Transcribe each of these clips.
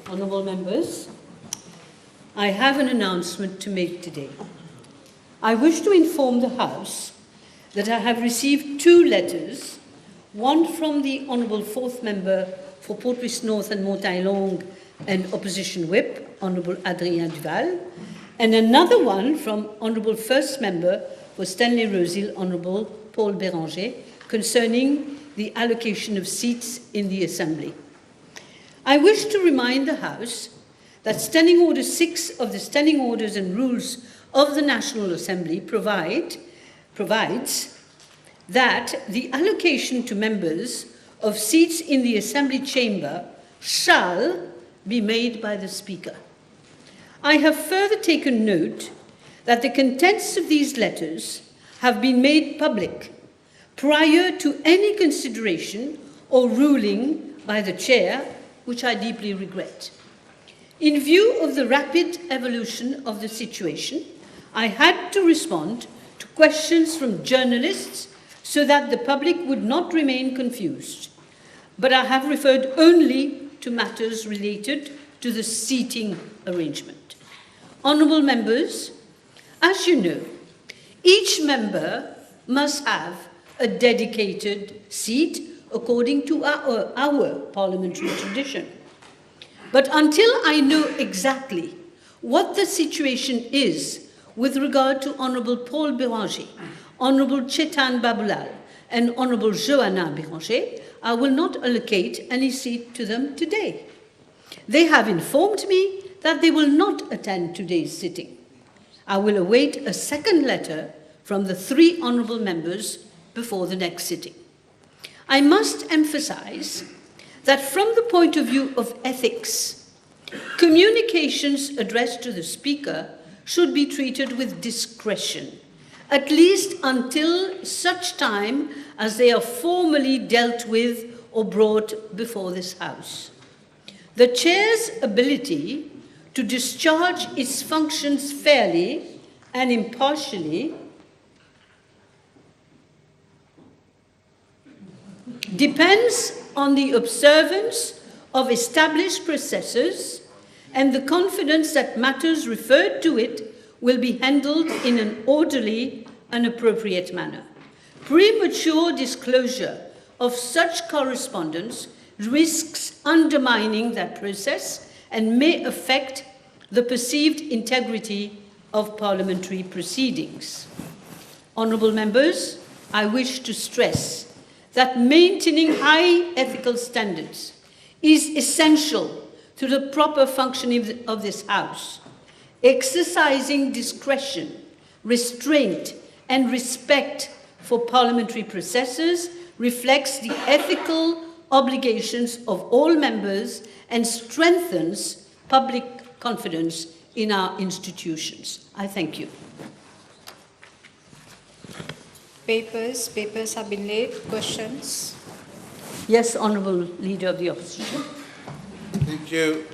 Honourable members, I have an announcement to make today. I wish to inform the House that I have received 2 letters, one from the Honourable 4th Member for Portrush North and Montagne Longue and Opposition Whip, Honourable Adrien Duval, and another one from Honourable 1st Member for Stanley Rosil, Honourable Paul Béranger, concerning the allocation of seats in the Assembly. I wish to remind the House that Standing Order 6 of the Standing Orders and Rules of the National Assembly provides that the allocation to members of seats in the Assembly chamber shall be made by the Speaker. I have further taken note that the contents of these letters have been made public prior to any consideration or ruling by the Chair, which I deeply regret. In view of the rapid evolution of the situation, I had to respond to questions from journalists so that the public would not remain confused. But I have referred only to matters related to the seating arrangement. Honourable members, as you know, each member must have a dedicated seat according to our parliamentary tradition. But until I know exactly what the situation is with regard to Honourable Paul Béranger, Honourable Chetan Babulal, and Honourable Johanna Béranger, I will not allocate any seat to them today. They have informed me that they will not attend today's sitting. I will await a second letter from the 3 honourable members before the next sitting. I must emphasize that from the point of view of ethics, communications addressed to the Speaker should be treated with discretion, at least until such time as they are formally dealt with or brought before this House. The Chair's ability to discharge its functions fairly and impartially depends on the observance of established processes and the confidence that matters referred to it will be handled in an orderly and appropriate manner. Premature disclosure of such correspondence risks undermining that process and may affect the perceived integrity of parliamentary proceedings. Honourable members, I wish to stress that maintaining high ethical standards is essential to the proper functioning of this House. Exercising discretion, restraint, and respect for parliamentary processes reflects the ethical obligations of all members and strengthens public confidence in our institutions. I thank you. Papers have been laid. Questions? Yes, Honourable Leader of the Opposition. Thank you,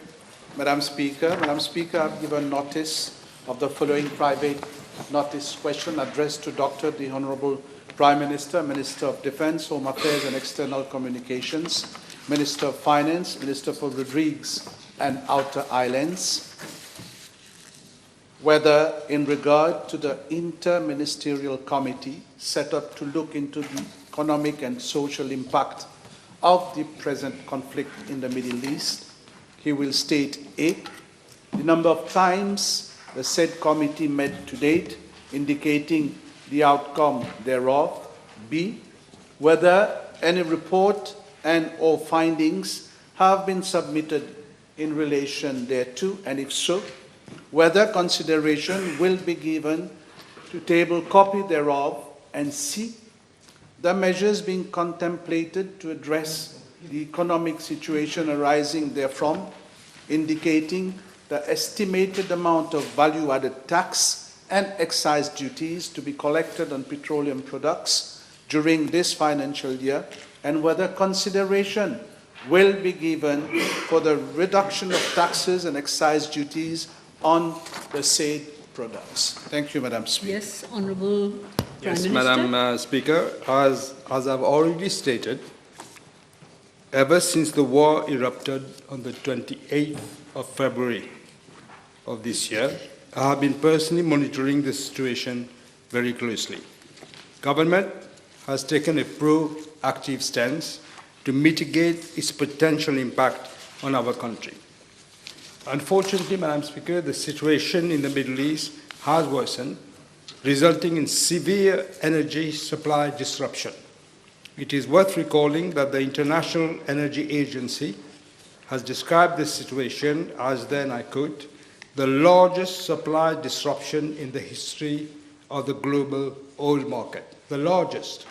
Madam Speaker. Madam Speaker, I've given notice of the following private notice question addressed to Dr. the Honourable Prime Minister, Minister of Defence, Home Affairs and External Communications, Minister of Finance, Minister for Rodrigues and Outer Islands, whether in regard to the inter-ministerial committee set up to look into the economic and social impact of the present conflict in the Middle East, he will state A, the number of times the said committee met to date, indicating the outcome thereof. B, whether any report and or findings have been submitted in relation thereto, and if so, whether consideration will be given to table copy thereof, and C, the measures being contemplated to address the economic situation arising therefrom, indicating the estimated amount of value-added tax and excise duties to be collected on petroleum products during this financial year, and whether consideration will be given for the reduction of taxes and excise duties on the said products. Thank you, Madam Speaker. Yes, Honourable Prime Yes, Minister. Madam Speaker, as I've already stated, ever since the war erupted on the 28th of February of this year, I have been personally monitoring the situation very closely. Government has taken a proactive stance to mitigate its potential impact on our country. Unfortunately, Madam Speaker, the situation in the Middle East has worsened, resulting in severe energy supply disruption. It is worth recalling that the International Energy Agency has described this situation as, then I quote, the largest supply disruption in the history of the global oil market, the largest.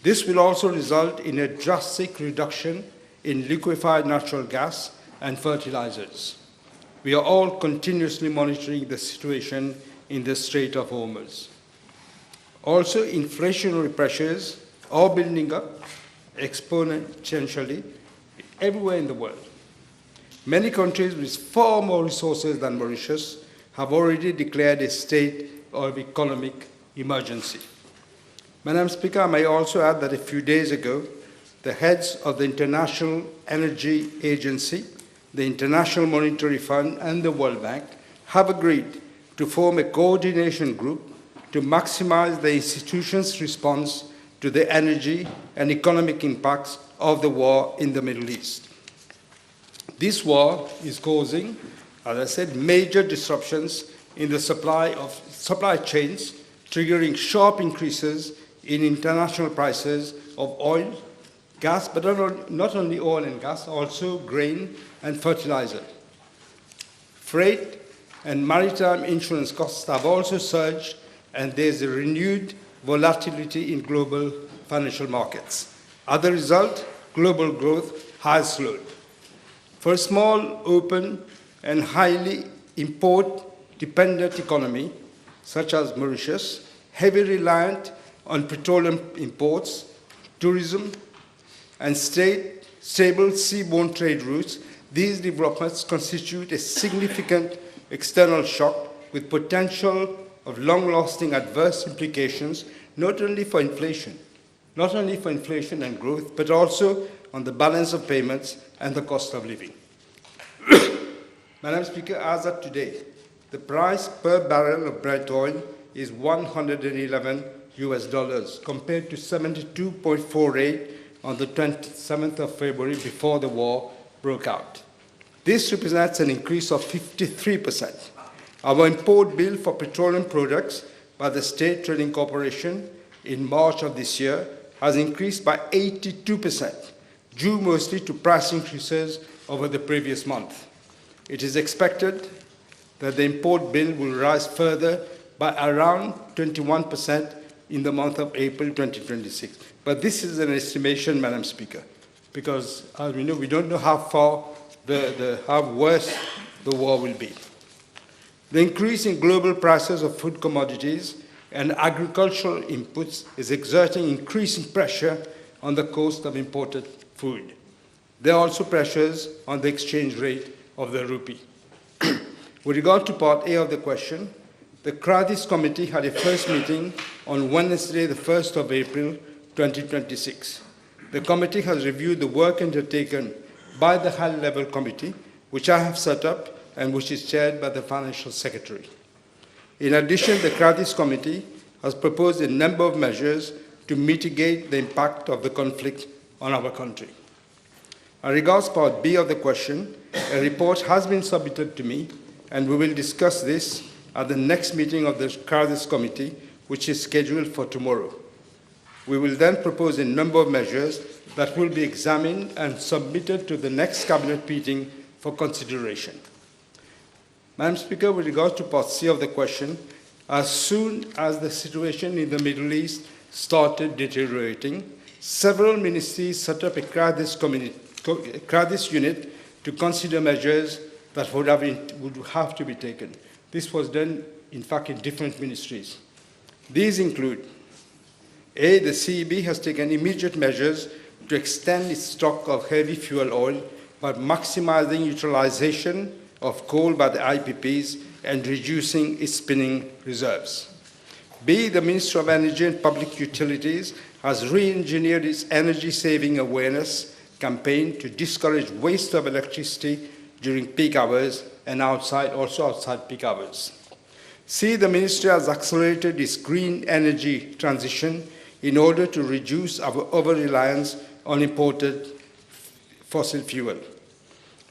This will also result in a drastic reduction in liquefied natural gas and fertilizers. We are all continuously monitoring the situation in the Strait of Hormuz. Also, inflationary pressures are building up exponentially everywhere in the world. Many countries with far more resources than Mauritius have already declared a state of economic emergency. Madam Speaker, I may also add that a few days ago, the heads of the International Energy Agency, the International Monetary Fund, and the World Bank have agreed to form a coordination group to maximize the institution's response to the energy and economic impacts of the war in the Middle East. This war is causing, as I said, major disruptions in the supply chains, triggering sharp increases in international prices of oil, gas, but not only oil and gas, also grain and fertilizer. Freight and maritime insurance costs have also surged, and there's a renewed volatility in global financial markets. As a result, global growth has slowed. For a small, open, and highly import-dependent economy, such as Mauritius, heavily reliant on petroleum imports, tourism, and stable seaborne trade routes, these developments constitute a significant external shock with potential of long-lasting adverse implications, not only for inflation and growth, but also on the balance of payments and the cost of living. Madam Speaker, as of today, the price per barrel of Brent oil is $111 compared to 72.48 on the 27th of February before the war broke out. This represents an increase of 53%. Our import bill for petroleum products by the State Trading Corporation in March of this year has increased by 82%, due mostly to price increases over the previous month. It is expected that the import bill will rise further by around 21% in the month of April 2026. But this is an estimation, Madam Speaker, because as we know, we don't know how worse the war will be. The increase in global prices of food commodities and agricultural inputs is exerting increasing pressure on the cost of imported food. There are also pressures on the exchange rate of the rupee. With regard to Part A of the question, the Crisis Committee had a first meeting on Wednesday, the 1st of April, 2026. The committee has reviewed the work undertaken by the high-level committee, which I have set up and which is chaired by the Financial Secretary. In addition, the Crisis Committee has proposed a number of measures to mitigate the impact of the conflict on our country. As regards Part B of the question, a report has been submitted to me, and we will discuss this at the next meeting of the Crisis Committee, which is scheduled for tomorrow. We will then propose a number of measures that will be examined and submitted to the next Cabinet meeting for consideration. Madam Speaker, with regard to Part C of the question, as soon as the situation in the Middle East started deteriorating, several ministries set up a crisis unit to consider measures that would have to be taken. This was done, in fact, in different ministries. These include, A, the CEB has taken immediate measures to extend its stock of heavy fuel oil by maximizing utilization of coal by the IPPs and reducing its spinning reserves. B, the Ministry of Energy and Public Utilities has re-engineered its energy-saving awareness campaign to discourage waste of electricity during peak hours and also outside peak hours. C, the Ministry has accelerated its green energy transition in order to reduce our over-reliance on imported fossil fuel.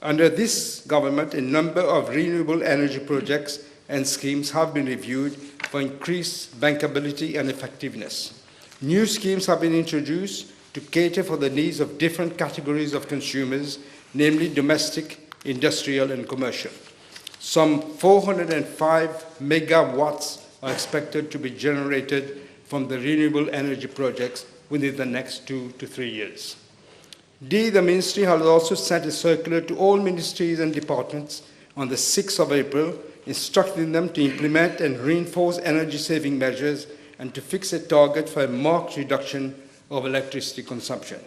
Under this government, a number of renewable energy projects and schemes have been reviewed for increased bankability and effectiveness. New schemes have been introduced to cater for the needs of different categories of consumers, namely domestic, industrial, and commercial. Some 405 megawatts are expected to be generated from the renewable energy projects within the next 2 to 3 years. D, the Ministry has also sent a circular to all ministries and departments on the 6th of April, instructing them to implement and reinforce energy-saving measures and to fix a target for a marked reduction of electricity consumption.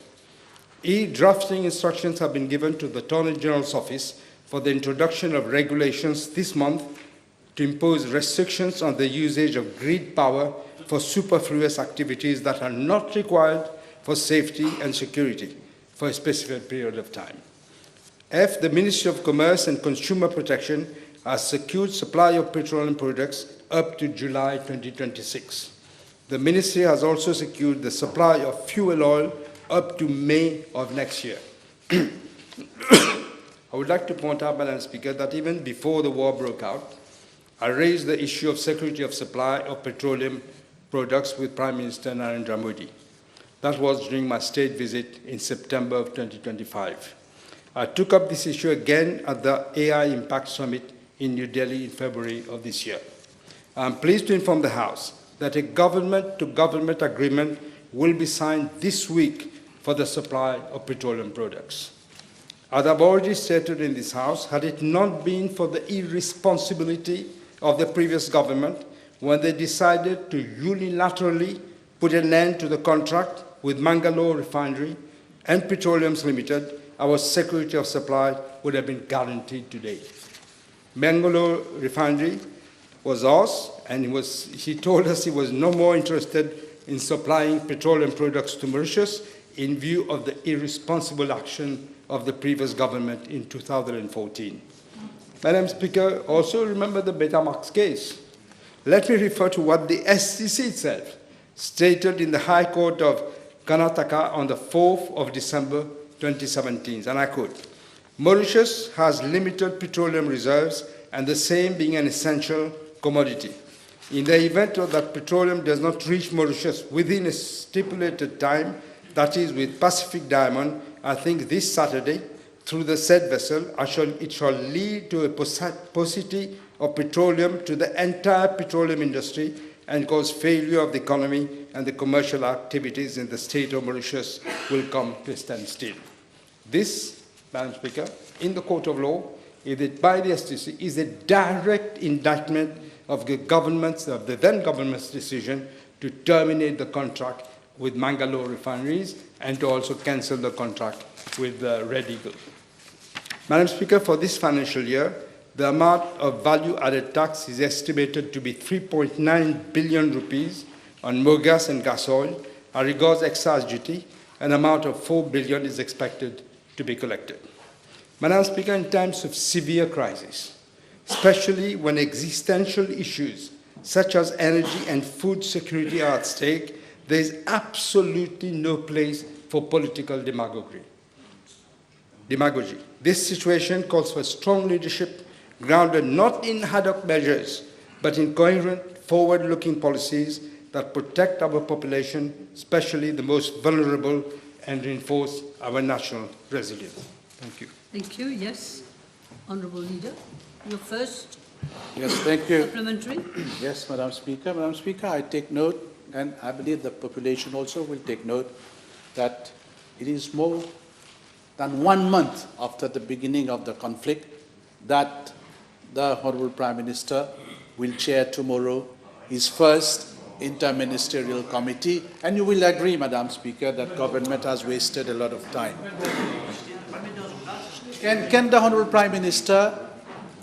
E, drafting instructions have been given to the Attorney General's Office for the introduction of regulations this month to impose restrictions on the usage of grid power for superfluous activities that are not required for safety and security for a specific period of time. F, the Ministry of Commerce and Consumer Protection has secured supply of petroleum products up to July 2026. The Ministry has also secured the supply of fuel oil up to May of next year. I would like to point out, Madam Speaker, that even before the war broke out, I raised the issue of security of supply of petroleum products with Prime Minister Narendra Modi. That was during my state visit in September of 2025. I took up this issue again at the AI Impact Summit in New Delhi in February of this year. I am pleased to inform the House that a government-to-government agreement will be signed this week for the supply of petroleum products. As I've already stated in this House, had it not been for the irresponsibility of the previous government when they decided to unilaterally put an end to the contract with Mangalore Refinery and Petroleums Limited, our security of supply would have been guaranteed today. Mangalore Refinery was ours, and he told us he was no more interested in supplying petroleum products to Mauritius in view of the irresponsible action of the previous government in 2014. Madam Speaker, also remember the Betamax case. Let me refer to what the SCC itself stated in the High Court of Karnataka on the 4th of December 2017, and I quote, Mauritius has limited petroleum reserves and the same being an essential commodity. In the event that petroleum does not reach Mauritius within a stipulated time, that is with Pacific Diamond, I think this Saturday, through the said vessel, it shall lead to a paucity of petroleum to the entire petroleum industry and cause failure of the economy, and the commercial activities in the state of Mauritius will come to a standstill. This, Madam Speaker, in the court of law, by the STC, is a direct indictment of the then government's decision to terminate the contract with Mangalore refineries and to also cancel the contract with Red Eagle. Madam Speaker, for this financial year, the amount of value-added tax is estimated to be 3.9 billion rupees on mogas and gas oil. As regards excise duty, an amount of 4 billion is expected to be collected. Madam Speaker, in times of severe crisis, especially when existential issues such as energy and food security are at stake, there is absolutely no place for political demagogy. This situation calls for strong leadership grounded not in ad hoc measures, but in coherent, forward-looking policies that protect our population, especially the most vulnerable, and reinforce our national resilience. Thank you. Thank you. Yes, Honourable Leader, your first. Yes, thank you. Supplementary. Yes, Madam Speaker. Madam Speaker, I take note, and I believe the population also will take note, that it is more than 1 month after the beginning of the conflict that the Honourable Prime Minister will chair tomorrow his first interministerial committee, and you will agree, Madam Speaker, that government has wasted a lot of time. Can the Honourable Prime Minister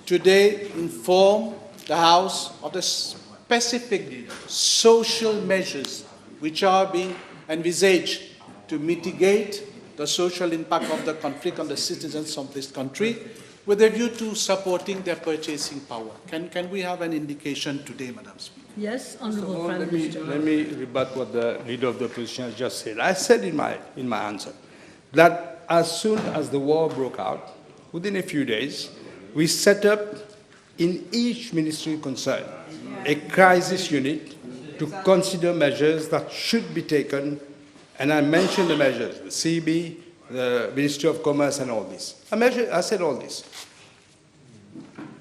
today inform the House of the specific social measures which are being envisaged to mitigate the social impact of the conflict on the citizens of this country with a view to supporting their purchasing power. Can we have an indication today, Madam Speaker? Yes, Honourable Prime Minister. Let me rebut what the Leader of the Opposition has just said. I said in my answer that as soon as the war broke out, within a few days, we set up in each ministry concerned a crisis unit to consider measures that should be taken, and I mentioned the measures, the CB, the Ministry of Commerce and all this. I said all this.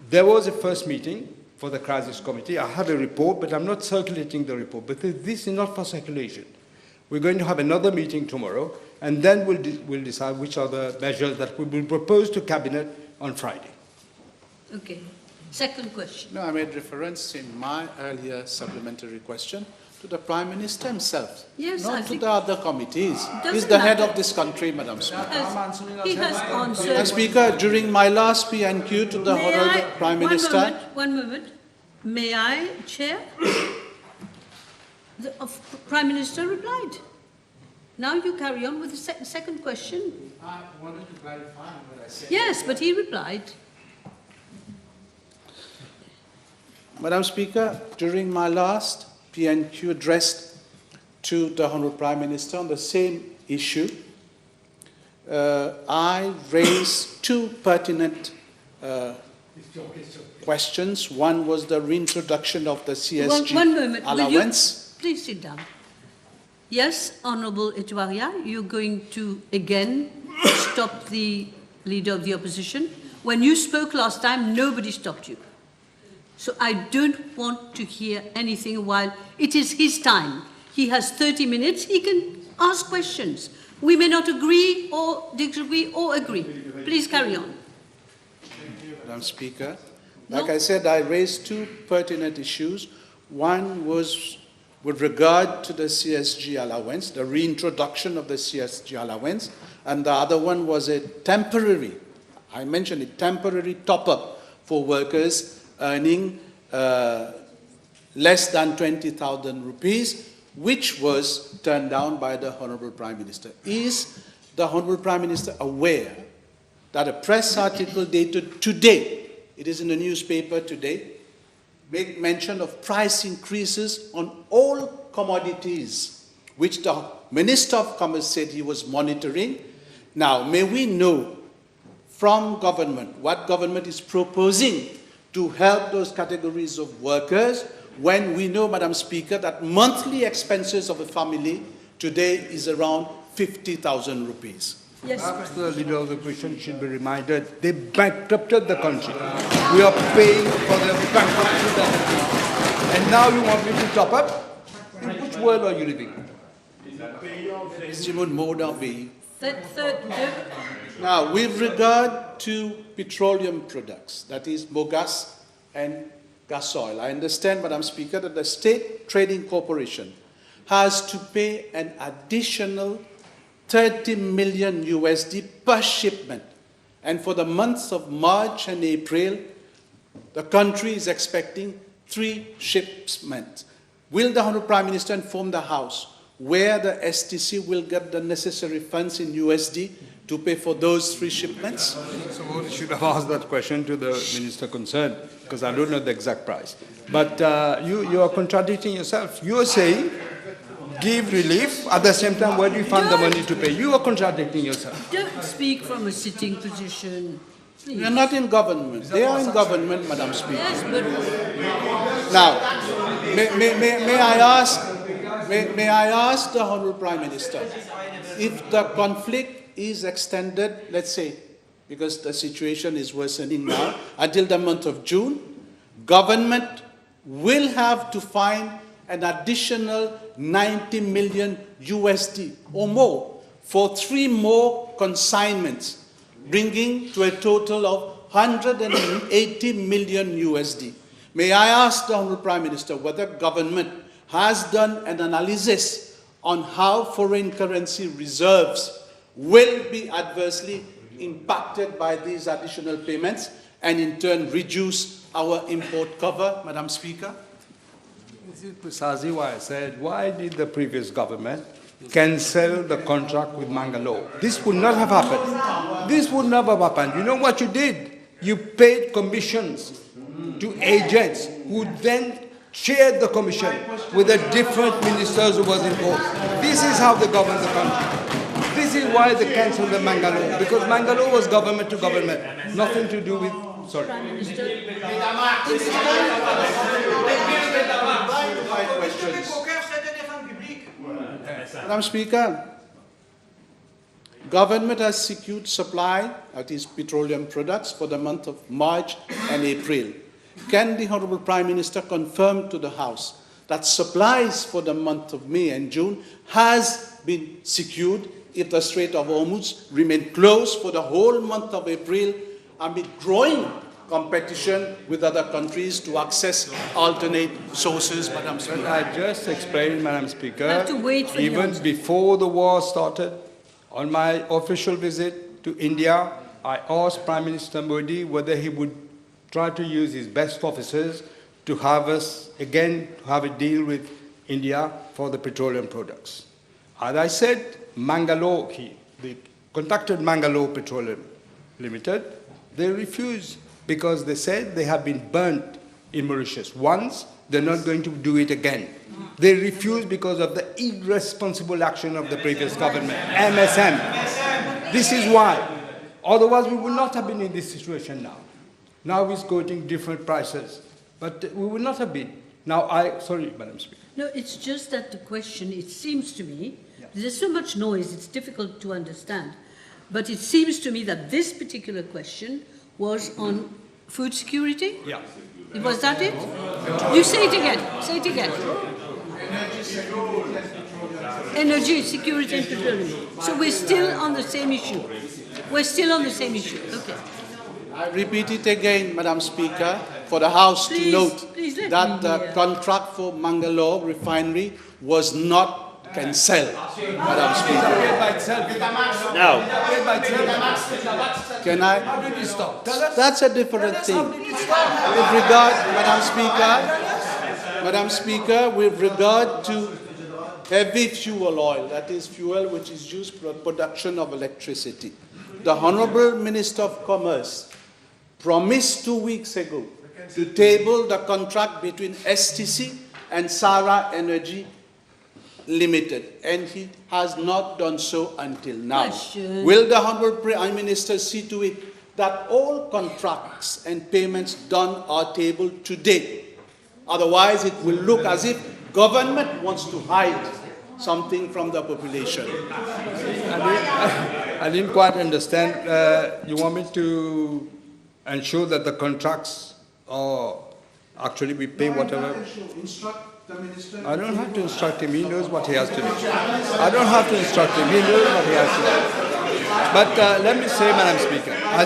There was a first meeting for the crisis committee. I have a report, but I'm not circulating the report, but this is not for circulation. We're going to have another meeting tomorrow, and then we'll decide which are the measures that we will propose to Cabinet on Friday. Okay. Second question. No, I made reference in my earlier supplementary question to the Prime Minister himself, Yes, not I to think the other committees. doesn't He's the head matter. of this country, Madam Speaker. He has answered. Madam Speaker, during my last P&Q to the May Honourable I- Prime Minister, One moment. May I, Chair? The Prime Minister replied. Now you carry on with the second question. I wanted to clarify what I said. Yes, but he replied. Madam Speaker, during my last P&Q address to the Honourable Prime Minister on the same issue, I raised two pertinent questions. One was the reintroduction of the CSG One moment. Will you allowance. please sit down. Yes, Honourable Etuaria, you're going to again stop the Leader of the Opposition. When you spoke last time, nobody stopped you. So I don't want to hear anything while it is his time. He has 30 minutes. He can ask questions. We may not agree or disagree or agree. Please carry on. Madam Speaker, like I said, I raised two pertinent issues. One was with regard to the CSG allowance, the reintroduction of the CSG allowance, and the other one was a temporary, I mentioned it, temporary top-up for workers earning less than 20,000 rupees, which was turned down by the Honourable Prime Minister. Is the Honourable Prime Minister aware that a press article dated today, it is in the newspaper today, make mention of price increases on all commodities, which the Minister of Commerce said he was monitoring? Now, may we know from government what government is proposing to help those categories of workers when we know, Madam Speaker, that monthly expenses of a family today is around 50,000 rupees. Yes. Perhaps the Leader of the Opposition should be reminded they bankrupted the country. We are paying for the bankruptcy that and now you want me to top up? In which world are you living? Now, with regard to petroleum products, that is mogas and gas oil, I understand, Madam Speaker, that the State Trading Corporation has to pay an additional 30 million USD per shipment. And for the months of March and April, the country is expecting 3 shipments. Will the Honourable Prime Minister inform the House where the STC will get the necessary funds in USD to pay for those 3 shipments? So you should have asked that question to the Minister concerned, because I don't know the exact price. But you are contradicting yourself. You are saying give relief, at the same time, where do you find the money to pay? You are contradicting yourself. Don't speak from a sitting position. Please. We are not in government. They are in government, Madam Speaker. Yes, but Now, may I ask the Honourable Prime Minister, if the conflict is extended, let's say, because the situation is worsening now, until the month of June, government will have to find an additional 90 million USD or more for 3 more consignments, bringing to a total of 180 million USD. May I ask the Honourable Prime Minister whether government has done an analysis on how foreign currency reserves will be adversely impacted by these additional payments and in turn reduce our import cover, Madam Speaker? This is precisely why I said, why did the previous government cancel the contract with Mangalore. This would not have happened. This would never have happened. You know what you did? You paid commissions to agents who then shared the commission with the different ministers who was involved. This is how they govern the country. This is why they cancelled the Mangalore, because Mangalore was government to government, nothing to do with, sorry. Prime Minister. Madam Speaker, government has secured supply, that is petroleum products, for the month of March and April. Can the Honourable Prime Minister confirm to the House that supplies for the month of May and June has been secured if the Strait of Hormuz remain closed for the whole month of April amid growing competition with other countries to access alternate sources, Madam Speaker? I just explained, Madam Speaker, have to wait for the even answer. before the war started, on my official visit to India, I asked Prime Minister Modi whether he would try to use his best officers to have us, again, have a deal with India for the petroleum products. As I said, Mangalore, they contacted Mangalore Petroleum Limited. They refused because they said they have been burnt in Mauritius once, they're not going to do it again. They refused because of the irresponsible action of the previous government, MSM. This is why. Otherwise, we would not have been in this situation now. Now he's quoting different prices, but we would not have been. Now sorry, Madam Speaker. No, it's just that the question, it seems to me, there's so much noise, it's difficult to understand. But it seems to me that this particular question was on food security? Yeah. Was that it? You say it again. Say it again. Energy security and petroleum. So we're still on the same issue. We're still on the same issue. Okay. I repeat it again, Madam Speaker, for the House to note that the contract for Mangalore refinery was not cancelled, Madam Speaker. Now, Can I? How did you stop? That's a different thing. With regard, Madam Speaker, with regard to heavy fuel oil, that is fuel which is used for production of electricity, the Honourable Minister of Commerce promised 2 weeks ago to table the contract between STC and Sara Energy Limited, and he has not done so until now. Question. Will the Honourable Prime Minister see to it that all contracts and payments done are tabled today? Otherwise, it will look as if government wants to hide something from the population. I didn't quite understand. You want me to ensure that the contracts are actually we pay whatever? Instruct the minister. I don't have to instruct him. He knows what he has to do. I don't have to instruct him. He knows what he has to do. But let me say, Madam Speaker, I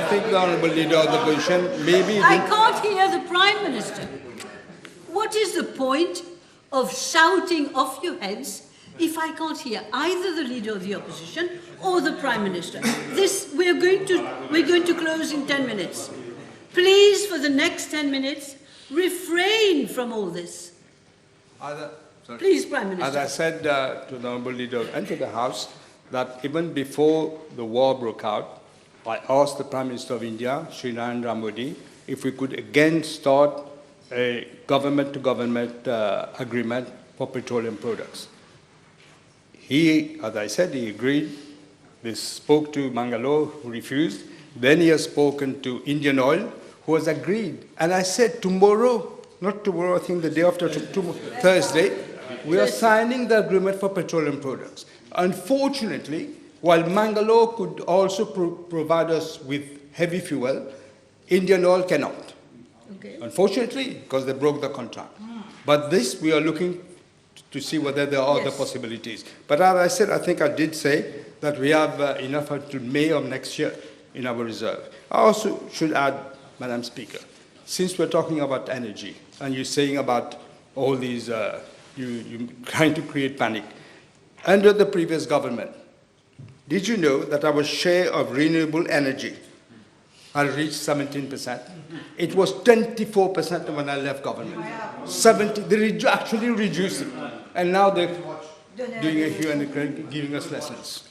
think the Honourable Leader of the Opposition maybe I can't hear the Prime Minister. What is the point of shouting off your heads if I can't hear either the Leader of the Opposition or the Prime Minister? We're going to close in 10 minutes. Please, for the next 10 minutes, refrain from all this. Please, Prime Minister. As I said to the Honourable Leader and to the House, that even before the war broke out, I asked the Prime Minister of India, Shri Narendra Modi, if we could again start a government-to-government agreement for petroleum products. He, as I said, he agreed. They spoke to Mangalore, who refused. Then he has spoken to Indian Oil, who has agreed. And I said, tomorrow, not tomorrow, I think the day after, Thursday, we are signing the agreement for petroleum products. Unfortunately, while Mangalore could also provide us with heavy fuel, Indian Oil cannot. Okay. Unfortunately, because they broke the contract. But this, we are looking to see whether there are other possibilities. But as I said, I think I did say that we have enough until May of next year in our reserve. I also should add, Madam Speaker, since we're talking about energy, and you're saying about all these, you're trying to create panic, under the previous government, did you know that our share of renewable energy had reached 17%? It was 24% when I left government. 70, they actually reduced it. and now they're doing a hue and giving us lessons.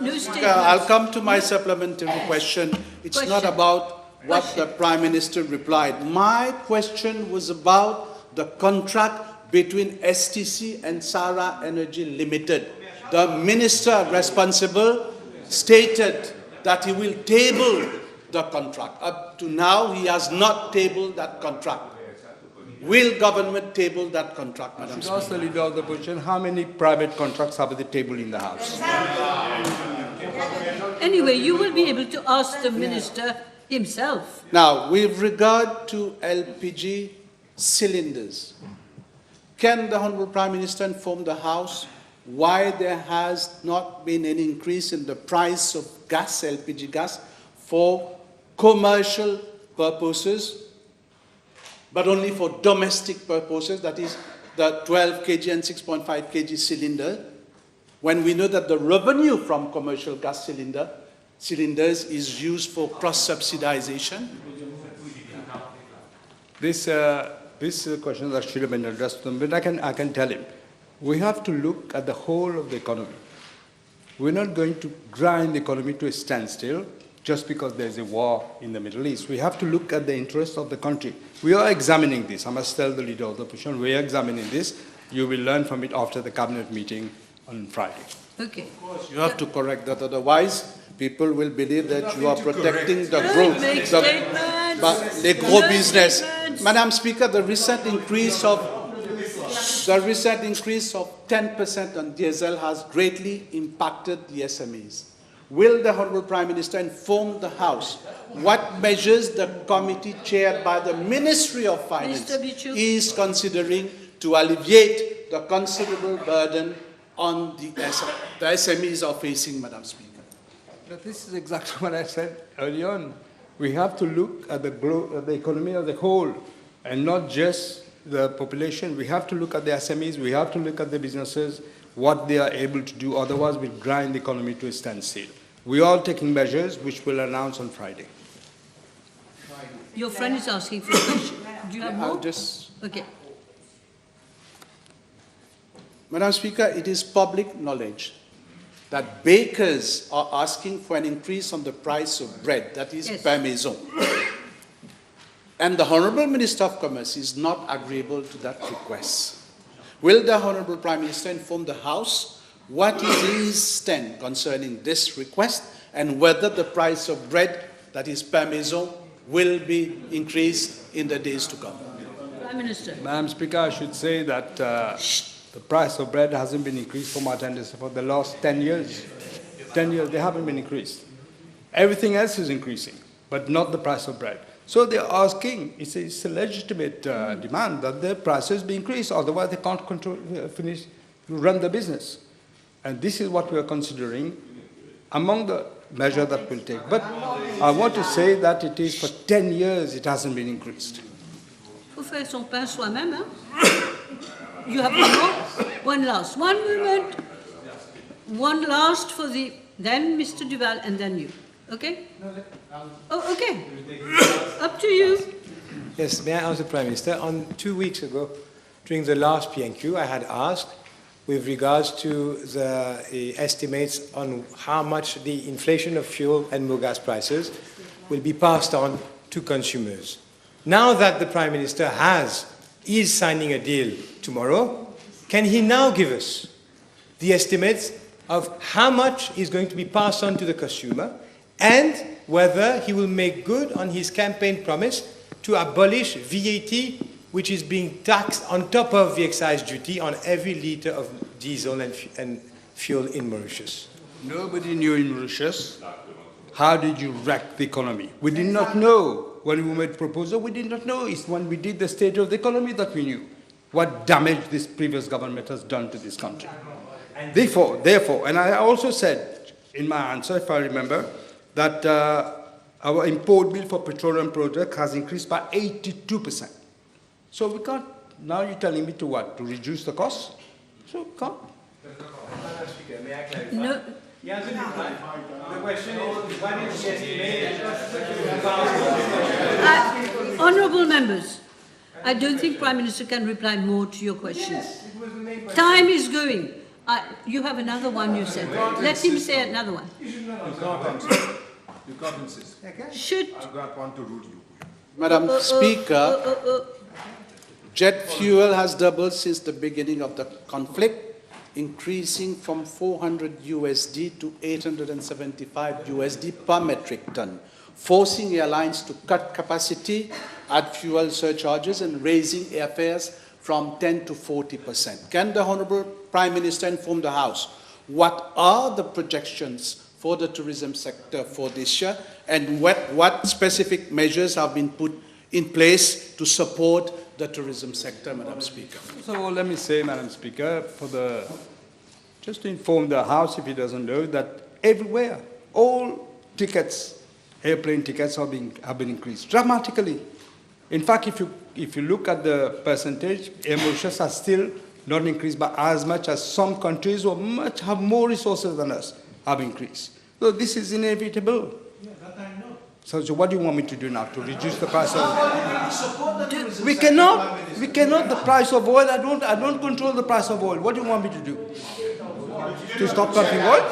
No I'll statements. come to my supplementary question. It's not Question. about what the Prime Minister replied. My question was about the contract between STC and Sara Energy Limited. The minister responsible stated that he will table the contract. Up to now, he has not tabled that contract. Will government table that contract, Madam Should ask Speaker? the leader of the opposition, how many private contracts have at the table in the House? Anyway, you will be able to ask the minister himself. Now, with regard to LPG cylinders, can the Honourable Prime Minister inform the House why there has not been an increase in the price of gas, LPG gas, for commercial purposes, but only for domestic purposes, that is the 12 kg and 6.5 kg cylinder, when we know that the revenue from commercial gas cylinders is used for cross-subsidization? This question that should have been addressed to them, but I can tell him. We have to look at the whole of the economy. We're not going to grind the economy to a standstill just because there's a war in the Middle East. We have to look at the interests of the country. We are examining this. I must tell the leader of the opposition, we are examining this. You will learn from it after the cabinet meeting on Friday. Okay. You have to correct that, otherwise people will believe that you are protecting the Don't growth, make statements. the gros No business. statements. Madam Speaker, the recent increase of 10% on diesel has greatly impacted the SMEs. Will the Honourable Prime Minister inform the House what measures the committee chaired by the Ministry of Finance Mr. Bichu. is considering to alleviate the considerable burden on the SMEs are facing, Madam Speaker? But this is exactly what I said early on. We have to look at the economy as a whole and not just the population. We have to look at the SMEs, we have to look at the businesses, what they are able to do, otherwise we'll grind the economy to a standstill. We are taking measures which we'll announce on Friday. Your friend is asking for a question. Do you have I'll more? just... Okay. Madam Speaker, it is public knowledge that bakers are asking for an increase on the price of bread, that is Yes. per maison. And the Honourable Minister of Commerce is not agreeable to that request. Will the Honourable Prime Minister inform the House what is his stand concerning this request and whether the price of bread, that is per maison, will be increased in the days to come? Prime Minister. Madam Speaker, I should say that the price of bread hasn't been increased for my tendency for the last 10 years. 10 years, they haven't been increased. Everything else is increasing, but not the price of bread. So they're asking, it's a legitimate demand that the prices be increased, otherwise they can't run the business. And this is what we are considering among the measures that we'll take. But I want to say that it is for 10 years it hasn't been increased. Faut faire son pain soi-même, hein? You have one more? One last. 1 moment. One last for the... Then Mr. Duval and then you. Okay? Oh, okay. Up to you. Yes, may I ask the Prime Minister, 2 weeks ago, during the last PNQ, I had asked with regards to the estimates on how much the inflation of fuel and more gas prices will be passed on to consumers. Now that the Prime Minister is signing a deal tomorrow, can he now give us the estimates of how much is going to be passed on to the consumer and whether he will make good on his campaign promise to abolish VAT, which is being taxed on top of the excise duty on every litre of diesel and fuel in Mauritius? Nobody knew in Mauritius. How did you wreck the economy? We did not know. When we made proposal, we did not know. It's when we did the state of the economy that we knew what damage this previous government has done to this country. Therefore, and I also said in my answer, if I remember, that our import bill for petroleum products has increased by 82%. So we can't, now you're telling me to what? To reduce the cost? So we can't. No. The question is, what is the estimate? Honourable members, I don't think Prime Minister can reply more to your questions. Time is going. You have another one, you said. Let him say another one. You can't insist. Should... I don't want to root you. Madam Speaker, jet fuel has doubled since the beginning of the conflict, increasing from 400 USD to 875 USD per metric ton, forcing airlines to cut capacity, add fuel surcharges, and raising airfares from 10 to 40%. Can the Honourable Prime Minister inform the House what are the projections for the tourism sector for this year, and what specific measures have been put in place to support the tourism sector, Madam Speaker? So let me say, Madam Speaker, just to inform the House, if he doesn't know, that everywhere, all tickets, airplane tickets have been increased dramatically. In fact, if you look at the percentage, Air Mauritius has still not increased by as much as some countries who have more resources than us have increased. So this is inevitable. Yeah, that I know. So what do you want me to do now? To reduce the price of oil? Support the tourism We cannot the price of oil. I don't control the price of oil. What do you want me to do? To stop pumping oil?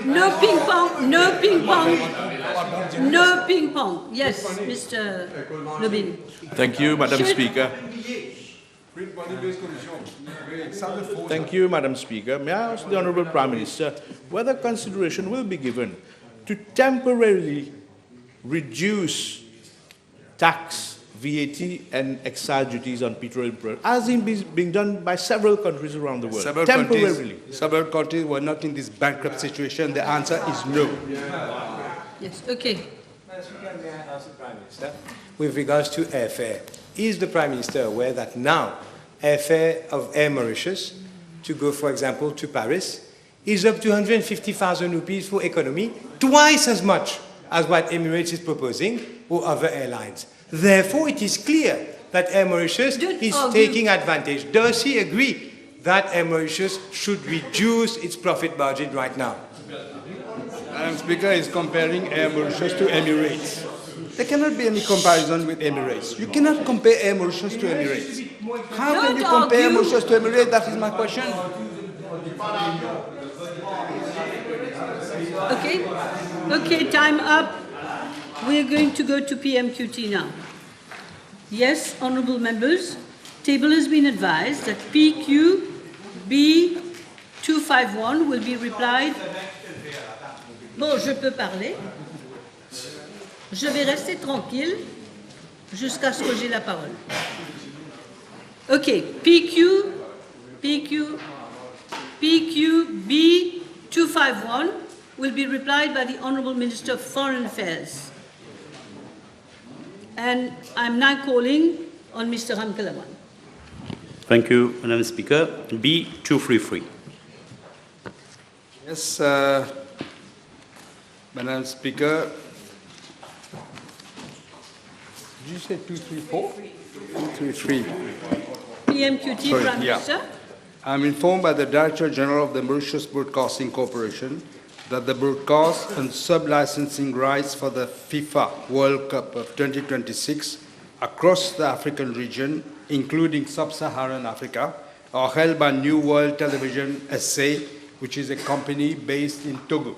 No ping pong, no ping pong, no ping pong. Yes, Mr. Lubin. Thank you, Madam Speaker. Thank you, Madam Speaker. May I ask the Honourable Prime Minister whether consideration will be given to temporarily reduce tax, VAT and excise duties on petroleum products, as is being done by several countries around the world, Several countries were not in this bankrupt situation. The answer is no. Yes, okay. Madam Speaker, may I ask the Prime Minister, with regards to airfare, is the Prime Minister aware that now airfare of Air Mauritius to go, for example, to Paris is up to 150,000 rupees for economy, twice as much as what Emirates is proposing or other airlines? Therefore, it is clear that Air Mauritius is taking advantage. Does he agree that Air Mauritius should reduce its profit margin right now? Madam Speaker is comparing Air Mauritius to Emirates. There cannot be any comparison with Emirates. You cannot compare Air Mauritius to Emirates. How can you compare Air Mauritius to Emirates? That is my question. Okay. Okay, time up. We are going to go to PMQT now. Yes, honourable members, table has been advised that PQ B251 will be replied. Bon, je peux parler. Je vais rester tranquille jusqu'à ce que j'ai la parole. Okay, PQ B251 will be replied by the Honourable Minister of Foreign Affairs. And I'm now calling on Mr. Ramkalawan. Thank you, Madam Speaker. B233. Yes, Madam Speaker. Did you say 234? 233. PMQT, Sorry, Prime yeah. Minister. I'm informed by the Director General of the Mauritius Broadcasting Corporation that the broadcast and sub-licensing rights for the FIFA World Cup of 2026 across the African region, including sub-Saharan Africa, are held by New World Television SA, which is a company based in Togo.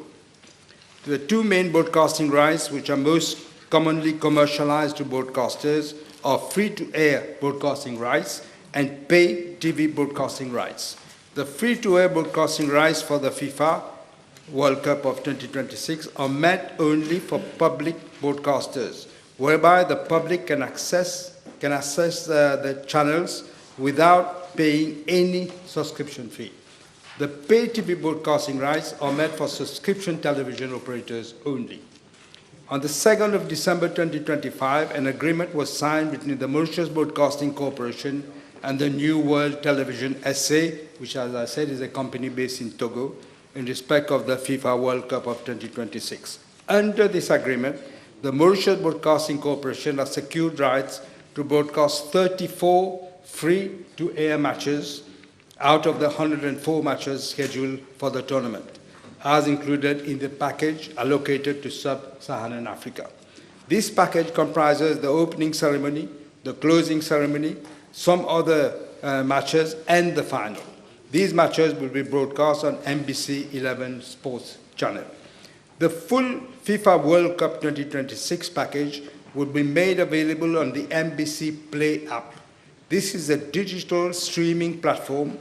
The two main broadcasting rights, which are most commonly commercialized to broadcasters, are free-to-air broadcasting rights and pay TV broadcasting rights. The free-to-air broadcasting rights for the FIFA World Cup of 2026 are meant only for public broadcasters, whereby the public can access the channels without paying any subscription fee. The pay TV broadcasting rights are meant for subscription television operators only. On the 2nd of December 2025, an agreement was signed between the Mauritius Broadcasting Corporation and the New World Television SA, which, as I said, is a company based in Togo, in respect of the FIFA World Cup of 2026. Under this agreement, the Mauritius Broadcasting Corporation has secured rights to broadcast 34 free-to-air matches out of the 104 matches scheduled for the tournament. as included in the package allocated to sub-Saharan Africa. This package comprises the opening ceremony, the closing ceremony, some other matches, and the final. These matches will be broadcast on NBC 11 Sports Channel. The full FIFA World Cup 2026 package will be made available on the NBC Play app. This is a digital streaming platform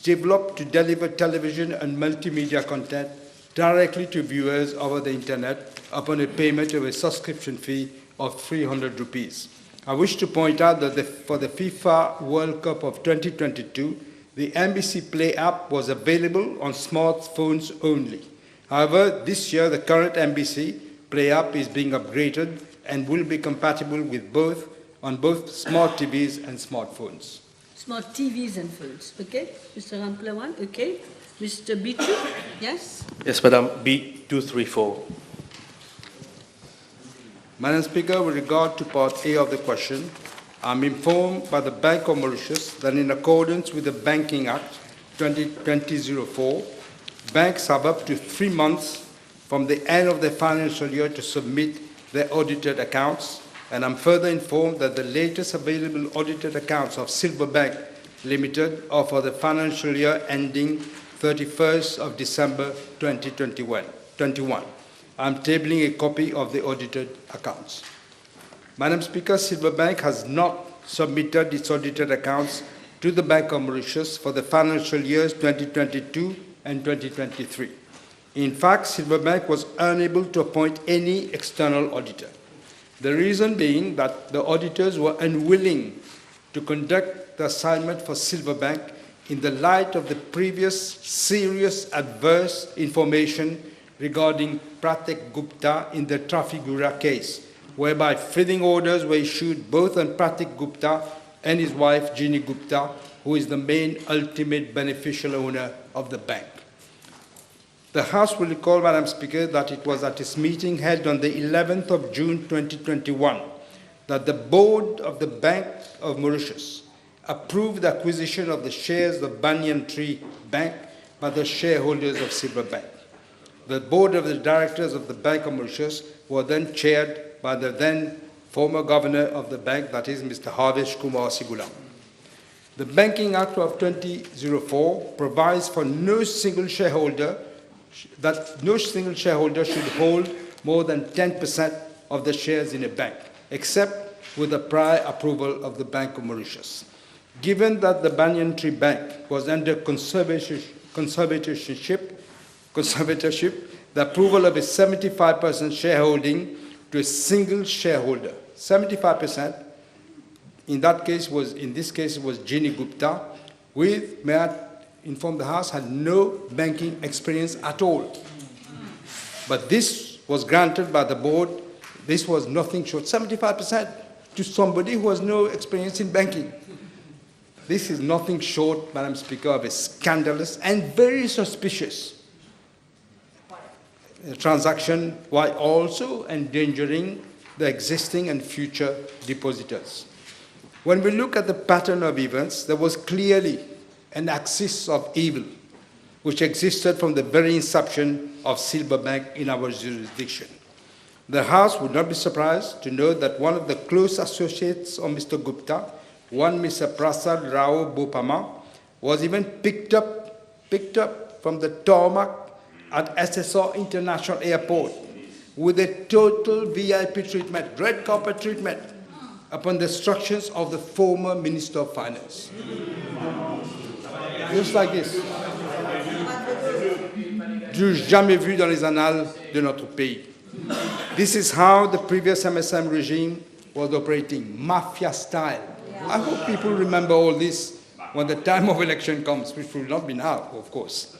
developed to deliver television and multimedia content directly to viewers over the internet upon a payment of a subscription fee of 300 rupees. I wish to point out that for the FIFA World Cup of 2022, the NBC Play app was available on smartphones only. However, this year the current NBC Play app is being upgraded and will be compatible with on both smart TVs and smartphones. Smart TVs and phones. Okay, Mr. Ramplawan. Okay, Mr. Bichu. Yes. Yes, Madam. B234. Madam Speaker, with regard to Part A of the question, I'm informed by the Bank of Mauritius that in accordance with the Banking Act 2004, banks have up to 3 months from the end of their financial year to submit their audited accounts, and I'm further informed that the latest available audited accounts of Silverbank Limited are for the financial year ending 31st of December 2021. I'm tabling a copy of the audited accounts. Madam Speaker, Silverbank has not submitted its audited accounts to the Bank of Mauritius for the financial years 2022 and 2023. In fact, Silverbank was unable to appoint any external auditor. The reason being that the auditors were unwilling to conduct the assignment for Silverbank in the light of the previous serious adverse information regarding Pratik Gupta in the Trafigura case, whereby feeding orders were issued both on Pratik Gupta and his wife, Jeannie Gupta, who is the main ultimate beneficial owner of the bank. The House will recall, Madam Speaker, that it was at its meeting held on the 11th of June 2021 that the board of the Bank of Mauritius approved the acquisition of the shares of Banyan Tree Bank by the shareholders of Silverbank. The board of the directors of the Bank of Mauritius were then chaired by the then former governor of the bank, that is Mr. Havesh Kumar Sigulam. The Banking Act of 2004 provides for no single shareholder should hold more than 10% of the shares in a bank, except with the prior approval of the Bank of Mauritius. Given that the Banyan Tree Bank was under conservatorship, the approval of a 75% shareholding to a single shareholder, 75%, in this case was Jeannie Gupta, with, may I inform the House, had no banking experience at all. But this was granted by the board. This was nothing short, 75% to somebody who has no experience in banking. This is nothing short, Madam Speaker, of a scandalous and very suspicious transaction, while also endangering the existing and future depositors. When we look at the pattern of events, there was clearly an axis of evil which existed from the very inception of Silverbank in our jurisdiction. The House would not be surprised to know that one of the close associates of Mr. Gupta, one Mr. Prasad Rao Bopama, was even picked up from the tarmac at SSR International Airport with a total VIP treatment, red carpet treatment, upon the instructions of the former Minister of Finance. Just like this. Du jamais vu dans les annales de notre pays. This is how the previous MSM regime was operating, mafia style. I hope people remember all this when the time of election comes, which will not be now, of course.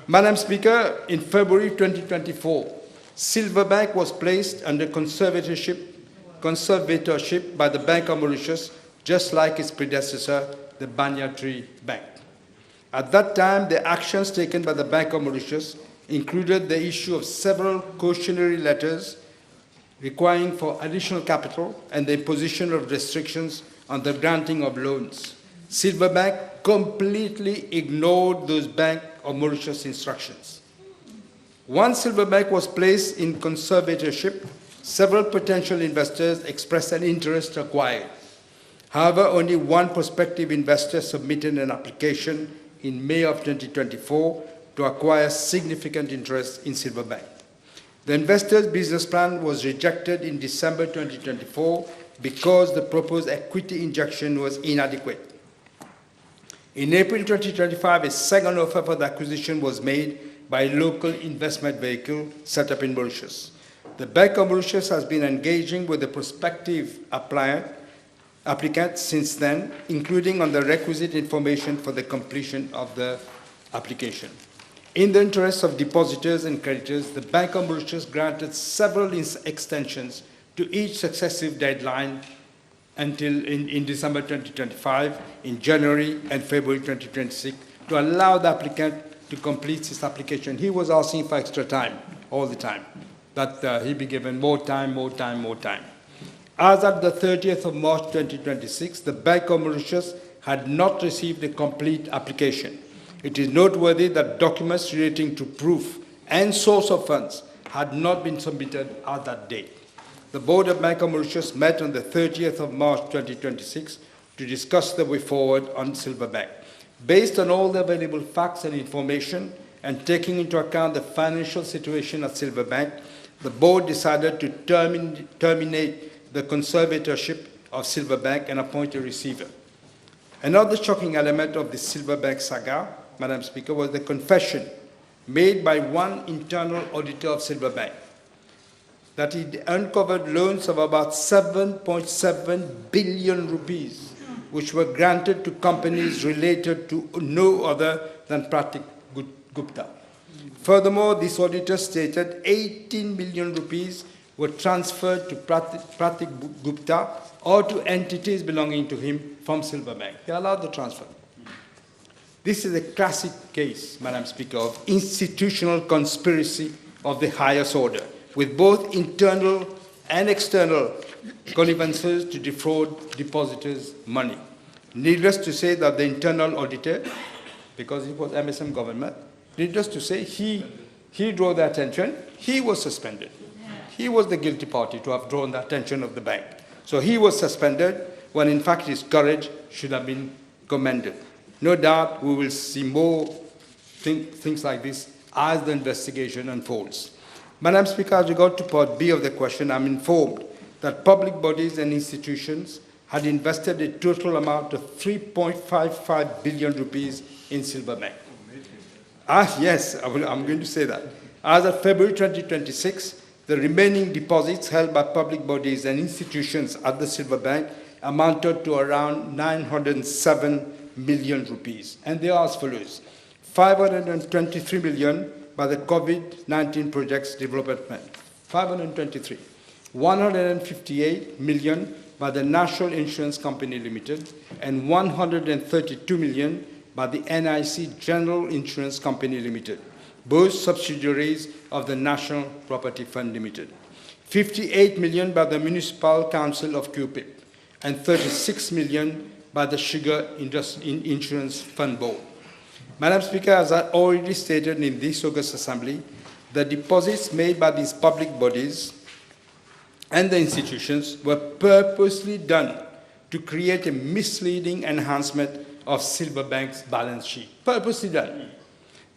Madam Speaker, in February 2024, Silverbank was placed under conservatorship by the Bank of Mauritius, just like its predecessor, the Banyan Tree Bank. At that time, the actions taken by the Bank of Mauritius included the issue of several cautionary letters requiring for additional capital and the imposition of restrictions on the granting of loans. Silverbank completely ignored those Bank of Mauritius instructions. Once Silverbank was placed in conservatorship, several potential investors expressed an interest to acquire. However, only one prospective investor submitted an application in May of 2024 to acquire significant interest in Silverbank. The investor's business plan was rejected in December 2024 because the proposed equity injection was inadequate. In April 2025, a second offer for the acquisition was made by a local investment vehicle set up in Mauritius. The Bank of Mauritius has been engaging with the prospective applicant since then, including on the requisite information for the completion of the application. In the interest of depositors and creditors, the Bank of Mauritius granted several extensions to each successive deadline until in December 2025, in January and February 2026, to allow the applicant to complete his application. He was asking for extra time all the time, that he be given more time. As at the 30th of March 2026, the Bank of Mauritius had not received a complete application. It is noteworthy that documents relating to proof and source of funds had not been submitted at that date. The Board of Bank of Mauritius met on the 30th of March 2026 to discuss the way forward on Silverbank. Based on all the available facts and information, and taking into account the financial situation at Silverbank, the Board decided to terminate the conservatorship of Silverbank and appoint a receiver. Another shocking element of the Silverbank saga, Madam Speaker, was the confession made by one internal auditor of Silverbank that he uncovered loans of about 7.7 billion rupees, which were granted to companies related to no other than Pratik Gupta. Furthermore, this auditor stated 18 million rupees were transferred to Pratik Gupta or to entities belonging to him from Silverbank. They allowed the transfer. This is a classic case, Madam Speaker, of institutional conspiracy of the highest order, with both internal and external connivances to defraud depositors' money. Needless to say that the internal auditor, because it was MSM government, needless to say, he drew the attention, he was suspended. He was the guilty party to have drawn the attention of the bank. So he was suspended when in fact his courage should have been commended. No doubt we will see more things like this as the investigation unfolds. Madam Speaker, as regard to part B of the question, I'm informed that public bodies and institutions had invested a total amount of 3.55 billion rupees in Silverbank. Yes, I'm going to say that. As of February 2026, the remaining deposits held by public bodies and institutions at the Silverbank amounted to around 907 million rupees. And they are as follows: 523 million by the COVID-19 projects development, 523. 158 million by the National Insurance Company Limited, and 132 million by the NIC General Insurance Company Limited, both subsidiaries of the National Property Fund Limited. 58 million by the Municipal Council of QPIP, and 36 million by the Sugar Insurance Fund Board. Madam Speaker, as I already stated in this August Assembly, the deposits made by these public bodies and the institutions were purposely done to create a misleading enhancement of Silverbank's balance sheet. Purposely done.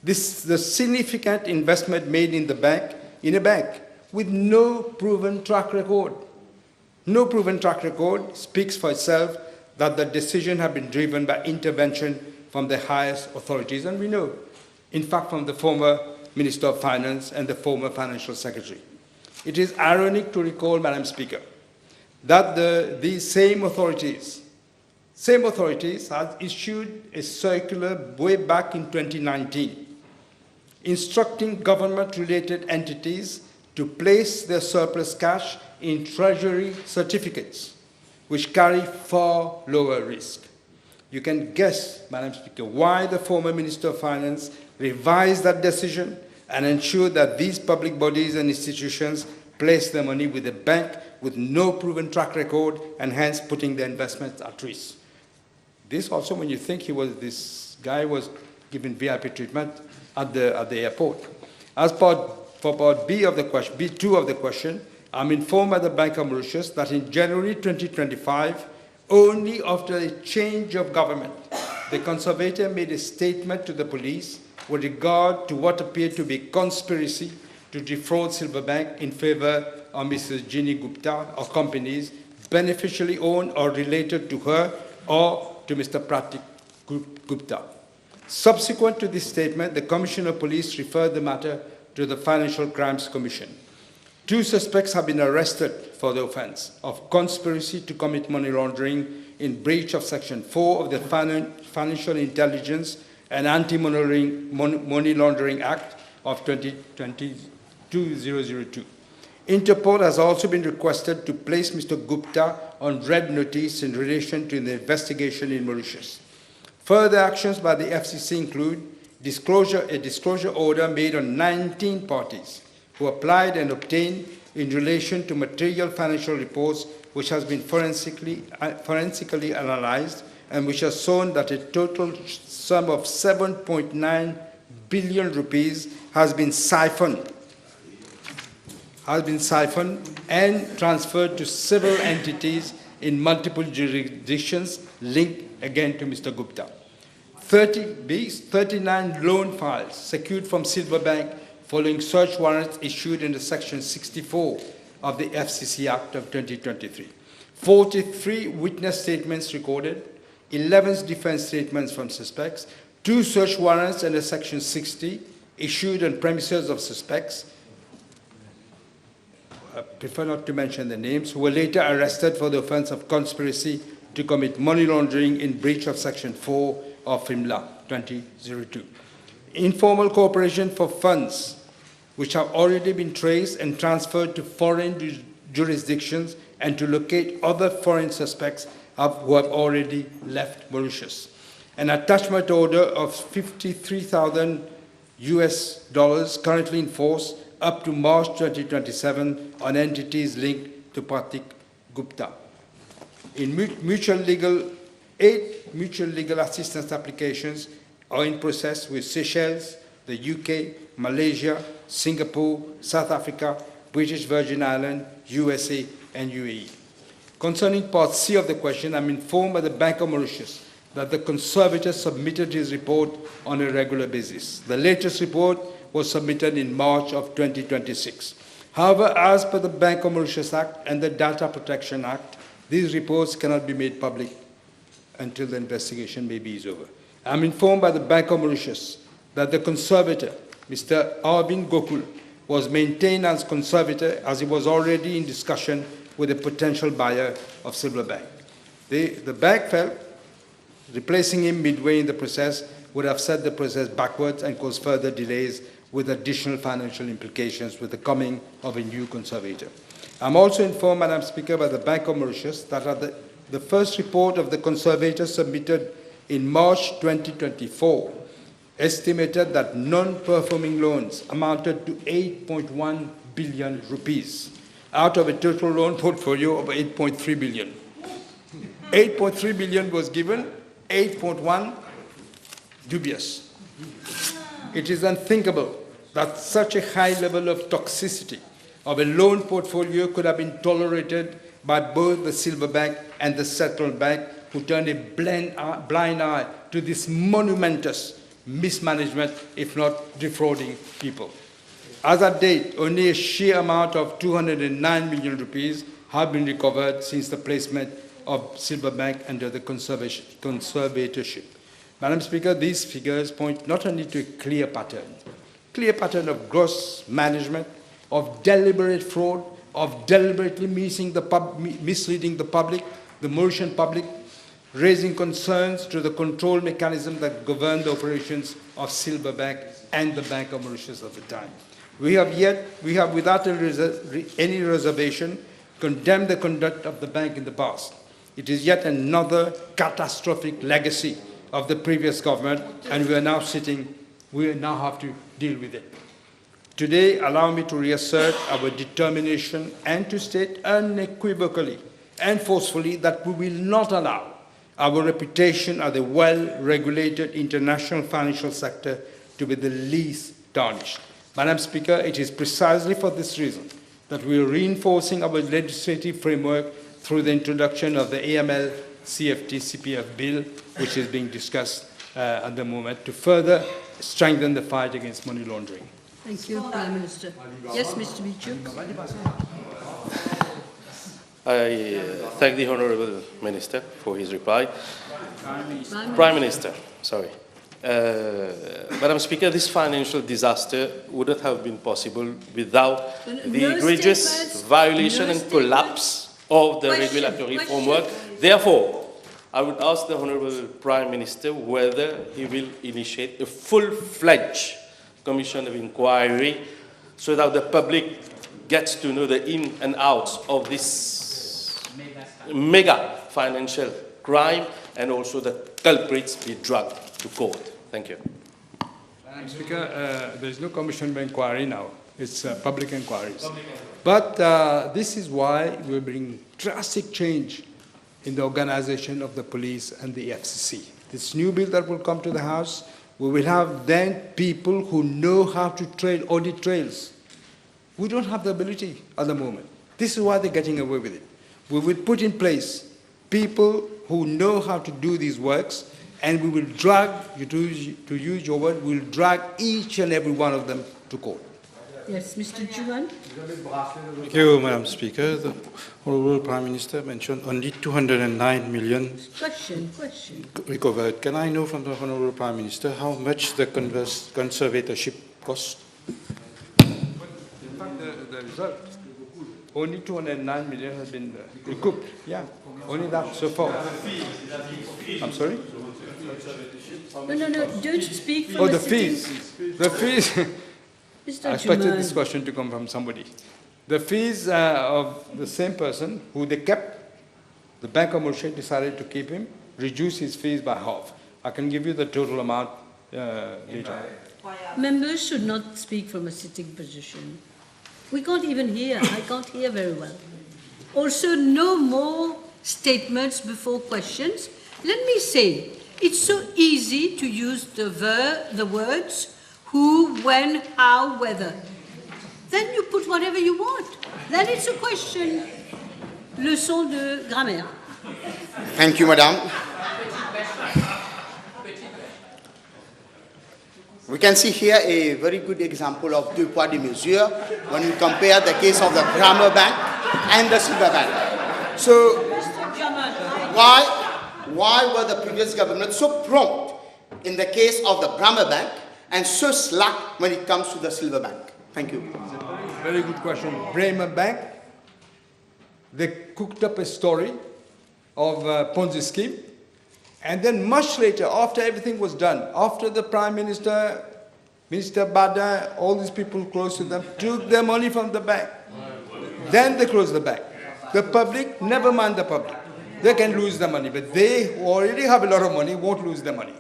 This is the significant investment made in a bank with no proven track record. No proven track record speaks for itself that the decision had been driven by intervention from the highest authorities, and we know, in fact, from the former Minister of Finance and the former Financial Secretary. It is ironic to recall, Madam Speaker, that these same authorities had issued a circular way back in 2019 instructing government-related entities to place their surplus cash in treasury certificates, which carry far lower risk. You can guess, Madam Speaker, why the former Minister of Finance revised that decision and ensured that these public bodies and institutions place their money with a bank with no proven track record and hence putting their investments at risk. This also, when you think this guy was given VIP treatment at the airport. For part B of the question, B2 of the question, I'm informed by the Bank of Mauritius that in January 2025, only after a change of government, the conservator made a statement to the police with regard to what appeared to be conspiracy to defraud Silverbank in favor of Mrs. Ginny Gupta or companies beneficially owned or related to her or to Mr. Pratik Gupta. Subsequent to this statement, the Commissioner of Police referred the matter to the Financial Crimes Commission. 2 suspects have been arrested for the offense of conspiracy to commit money laundering in breach of Section 4 of the Financial Intelligence and Anti-Money Laundering Act of 2002. Interpol has also been requested to place Mr. Gupta on red notice in relation to the investigation in Mauritius. Further actions by the FCC include a disclosure order made on 19 parties who applied and obtained in relation to material financial reports which has been forensically analyzed and which has shown that a total sum of 7.9 billion rupees has been siphoned and transferred to several entities in multiple jurisdictions linked again to Mr. Gupta. 39 loan files secured from Silverbank following search warrants issued under Section 64 of the FCC Act of 2023. 43 witness statements recorded, 11 defense statements from suspects, 2 search warrants under Section 60 issued on premises of suspects, I prefer not to mention the names, who were later arrested for the offense of conspiracy to commit money laundering in breach of Section 4 of FIMLA 2002. Informal cooperation for funds which have already been traced and transferred to foreign jurisdictions and to locate other foreign suspects who have already left Mauritius. An attachment order of $53,000 currently in force up to March 2027 on entities linked to Pratik Gupta. In 8 mutual legal assistance applications are in process with Seychelles, the UK, Malaysia, Singapore, South Africa, British Virgin Islands, USA, and UAE. Concerning part C of the question, I'm informed by the Bank of Mauritius that the conservator submitted his report on a regular basis. The latest report was submitted in March of 2026. However, as per the Bank of Mauritius Act and the Data Protection Act, these reports cannot be made public until the investigation maybe is over. I'm informed by the Bank of Mauritius that the conservator, Mr. Arvind Gokul, was maintained as conservator as he was already in discussion with a potential buyer of Silverbank. The bank felt replacing him midway in the process would have set the process backwards and caused further delays with additional financial implications with the coming of a new conservator. I'm also informed, Madam Speaker, by the Bank of Mauritius that the first report of the conservator submitted in March 2024 estimated that non-performing loans amounted to 8.1 billion rupees out of a total loan portfolio of 8.3 billion. 8.3 billion was given, 8.1 dubious. It is unthinkable that such a high level of toxicity of a loan portfolio could have been tolerated by both the Silverbank and the Central Bank, who turned a blind eye to this monumentous mismanagement, if not defrauding people. As at date, only a sheer amount of 209 million rupees have been recovered since the placement of Silverbank under the conservatorship. Madam Speaker, these figures point not only to a clear pattern of gross management, of deliberate fraud, of deliberately misleading the public, the Mauritian public, raising concerns to the control mechanism that governed the operations of Silverbank and the Bank of Mauritius at the time. We have without any reservation condemned the conduct of the bank in the past. It is yet another catastrophic legacy of the previous government, and we now have to deal with it. Today, allow me to reassert our determination and to state unequivocally and forcefully that we will not allow our reputation as a well-regulated international financial sector to be the least tarnished. Madam Speaker, it is precisely for this reason that we are reinforcing our legislative framework through the introduction of the AML CFT CPF bill, which is being discussed at the moment, to further strengthen the fight against money laundering. Thank you, Prime Minister. Yes, Mr. Bichuk. I thank the Honourable Minister for his reply. Prime Minister, sorry. Madam Speaker, this financial disaster wouldn't have been possible without the egregious violation and collapse of the regulatory framework. Therefore, I would ask the Honourable Prime Minister whether he will initiate a full-fledged commission of inquiry so that the public gets to know the in and outs of this mega financial crime and also the culprits be dragged to court. Thank you. Madam Speaker, there is no commission of inquiry now. It's public inquiries. But this is why we bring drastic change in the organization of the police and the FCC. This new bill that will come to the House, we will have then people who know how to audit trails. We don't have the ability at the moment. This is why they're getting away with it. We will put in place people who know how to do these works, and we will drag, to use your word, we will drag each and every one of them to court. Yes, Mr. Juan. Thank you, Madam Speaker. The Honourable Prime Minister mentioned only 209 million Question. recovered. Can I know from the Honourable Prime Minister how much the conservatorship cost? In fact, the result, only 209 million has been recouped. Yeah, only that so far. I'm sorry? No, don't speak from Oh, a the sitting- fees. The fees. Mr. I expected Juman. this question to come from somebody. The fees of the same person who they kept, the Bank of Mauritius decided to keep him, reduce his fees by half. I can give you the total amount later. Members should not speak from a sitting position. We can't even hear. I can't hear very well. Also, no more statements before questions. Let me say, it's so easy to use the words who, when, how, whether. Then you put whatever you want. Then it's a question. Leçon de grammaire. Thank you, Madam. We can see here a very good example of deux poids, deux mesures when we compare the case of the Grammar Bank and the Silver Bank. So, why were the previous government so prompt in the case of the Grammar Bank and so slack when it comes to the Silver Bank? Thank you. Very good question. Bremer Bank, they cooked up a story of a Ponzi scheme, and then much later, after everything was done, after the Prime Minister, Minister Bada, all these people close to them, took their money from the bank, then they closed the bank. The public, never mind the public. They can lose the money, but they who already have a lot of money won't lose their money.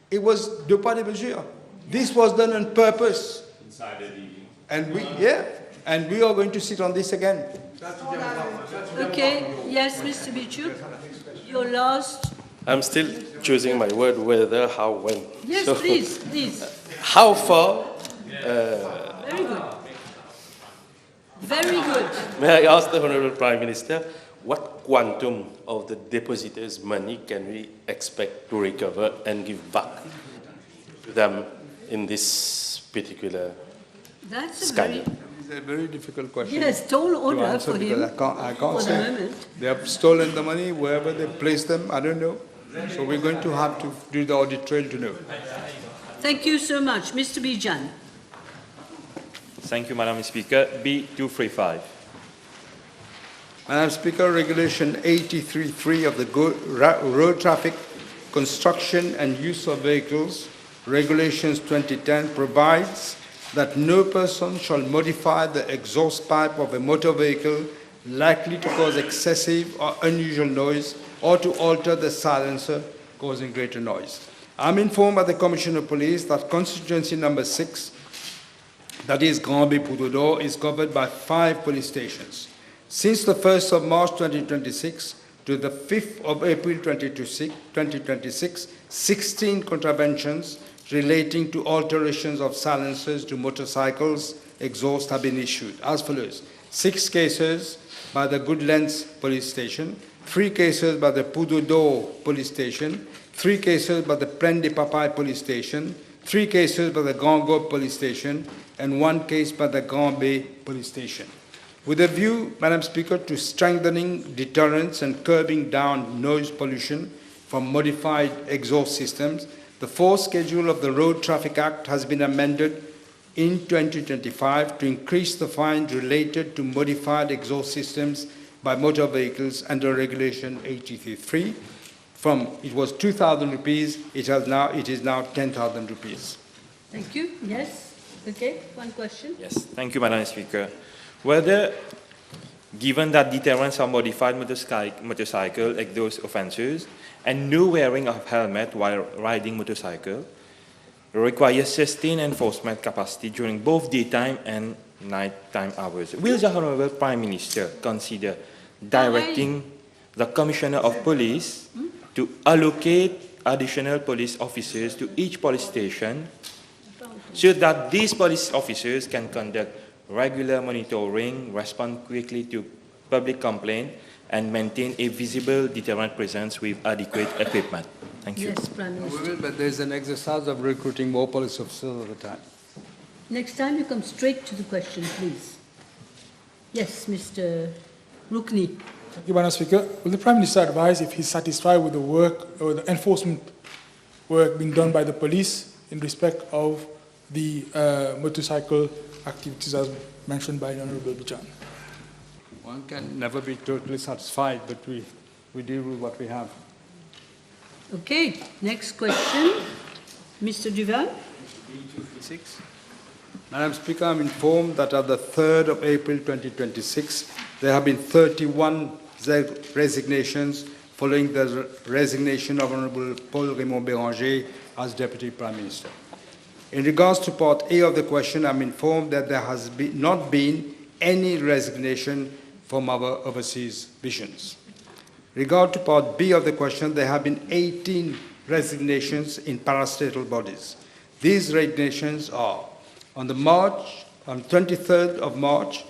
It was deux poids, deux mesures. This was done on purpose. And we are going to sit on this again. Okay, yes, Mr. Bichuk, your last. I'm still choosing my word whether, how, when. Yes, So, please. How far, Very good. Very good. may I ask the Honourable Prime Minister, what quantum of the depositors' money can we expect to recover and give back to them in this particular That's a scandal? It's a very difficult question. yes, tall to order answer for because him. I can't for the say. moment. They have stolen the money wherever they placed them. I don't know. So we're going to have to do the audit trail to know. Thank you so much. Mr. Bijan. Thank you, Madam Speaker. B235. Madam Speaker, Regulation 83.3 of the Road Traffic Construction and Use of Vehicles, Regulations 2010, provides that no person shall modify the exhaust pipe of a motor vehicle likely to cause excessive or unusual noise or to alter the silencer causing greater noise. I'm informed by the Commissioner of Police that constituency number 6, that is Granby-Poudre-d'Or, is covered by 5 police stations. Since the 1st of March 2026 to the 5th of April 2026, 16 contraventions relating to alterations of silencers to motorcycles exhaust have been issued as follows: 6 cases by the Goodlands Police Station, 3 cases by the Pudodo Police Station, 3 cases by the Plaine de Papaye Police Station, 3 cases by the Grand Gobe Police Station, and 1 case by the Grand Bay Police Station. With a view, Madam Speaker, to strengthening deterrence and curbing down noise pollution from modified exhaust systems, the 4th schedule of the Road Traffic Act has been amended in 2025 to increase the fines related to modified exhaust systems by motor vehicles under Regulation 83. It was 2,000 rupees, it is now 10,000 rupees. Thank you. Yes. Okay. One question. Yes, thank you, Madam Speaker. Whether, given that deterrence of modified motorcycle exhaust offences and no wearing of helmet while riding motorcycle requires sustained enforcement capacity during both daytime and nighttime hours, will the Honourable Prime Minister consider directing the Commissioner of Police to allocate additional police officers to each police station so that these police officers can conduct regular monitoring, respond quickly to public complaint, and maintain a visible deterrent presence with adequate equipment? Thank you. Yes, Prime Minister. We will, but there's an exercise of recruiting more police officers at the time. Next time you come straight to the question, please. Yes, Mr. Rukni. Thank you, Madam Speaker. Will the Prime Minister advise if he's satisfied with the work or the enforcement work being done by the police in respect of the motorcycle activities as mentioned by the Honourable Bichan? One can never be totally satisfied, but we deal with what we have. Okay, next question. Mr. Duval. Madam Speaker, I'm informed that on the 3rd of April 2026, there have been 31 resignations following the resignation of Honourable Paul Raymond Béranger as Deputy Prime Minister. In regards to Part A of the question, I'm informed that there has not been any resignation from our overseas missions. Regard to Part B of the question, there have been 18 resignations in parastatal bodies. These resignations are on 23rd of March,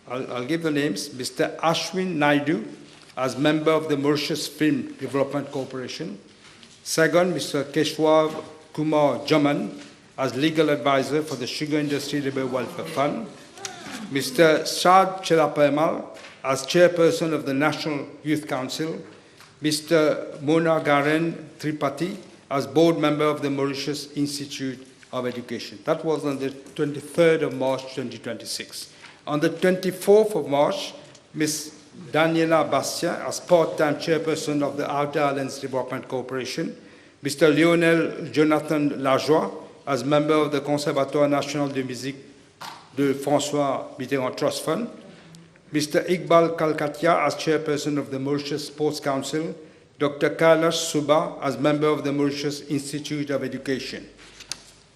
I'll give the names, Mr. Ashwin Naidu as member of the Mauritius Film Development Corporation. Second, Mr. Keshwar Kumar Jaman as legal advisor for the Sugar Industry Labour Welfare Fund. Mr. Shad Chelapemal as chairperson of the National Youth Council. Mr. Mona Garen Tripathi as board member of the Mauritius Institute of Education. That was on the 23rd of March 2026. On the 24th of March, Ms. Daniela Bastien as part-time chairperson of the Outer Islands Development Corporation. Mr. Lionel Jonathan Lajoie as member of the Conservatoire National de Musique de François Mitterrand Trust Fund. Mr. Iqbal Kalkatia as chairperson of the Mauritius Sports Council. Dr. Kailash Suba as member of the Mauritius Institute of Education.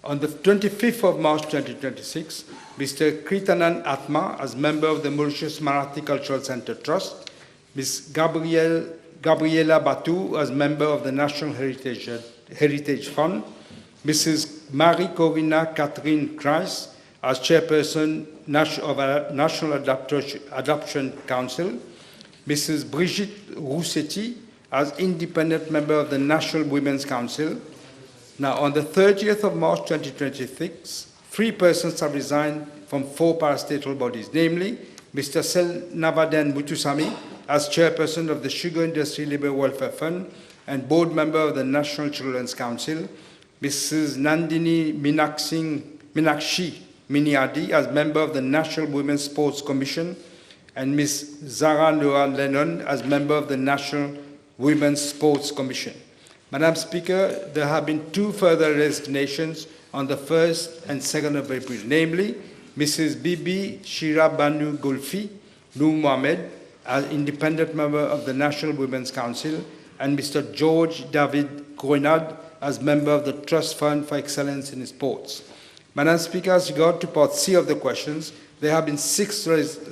On the 25th of March 2026, Mr. Kritanan Atma as member of the Mauritius Marathi Cultural Center Trust. Ms. Gabriela Batu as member of the National Heritage Fund. Mrs. Marie-Corina Catherine Kreis as chairperson of National Adoption Council. Mrs. Brigitte Roussetti as independent member of the National Women's Council. Now, on the 30th of March 2026, 3 persons have resigned from 4 parastatal bodies, namely Mr. Selnavaden Mutusamy as chairperson of the Sugar Industry Labour Welfare Fund and board member of the National Children's Council, Mrs. Nandini Minakshi Miniadi as member of the National Women's Sports Commission, and Ms. Zara Noah Lennon as member of the National Women's Sports Commission. Madam Speaker, there have been 2 further resignations on the 1st and 2nd of April, namely Mrs. Bibi Shira Banu Gulfi Noor Mohamed as independent member of the National Women's Council, and Mr. George David Grenade as member of the Trust Fund for Excellence in Sports. Madam Speaker, as regard to Part C of the questions, there have been 6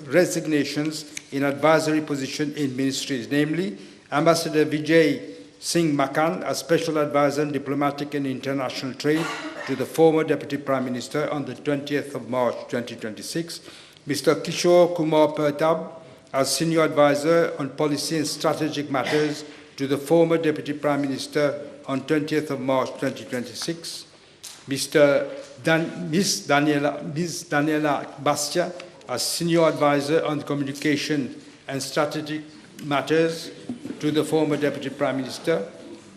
resignations in advisory position in ministries, namely Ambassador Vijay Singh Makan as Special Advisor on Diplomatic and International Trade to the former Deputy Prime Minister on the 20th of March 2026. Mr. Kishore Kumar Pertab as Senior Advisor on Policy and Strategic Matters to the former Deputy Prime Minister on 20th of March 2026. Ms. Daniela Bastia as Senior Advisor on Communication and Strategic Matters to the former Deputy Prime Minister.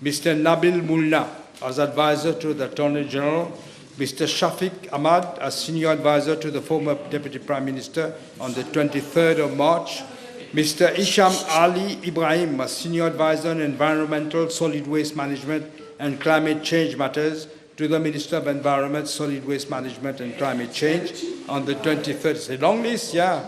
Mr. Nabil Mulna as Advisor to the Attorney General. Mr. Shafiq Ahmad as Senior Advisor to the former Deputy Prime Minister on the 23rd of March. Mr. Isham Ali Ibrahim as Senior Advisor on Environmental, Solid Waste Management and Climate Change Matters to the Minister of Environment, Solid Waste Management and Climate Change on the 23rd. It's a long list, yeah.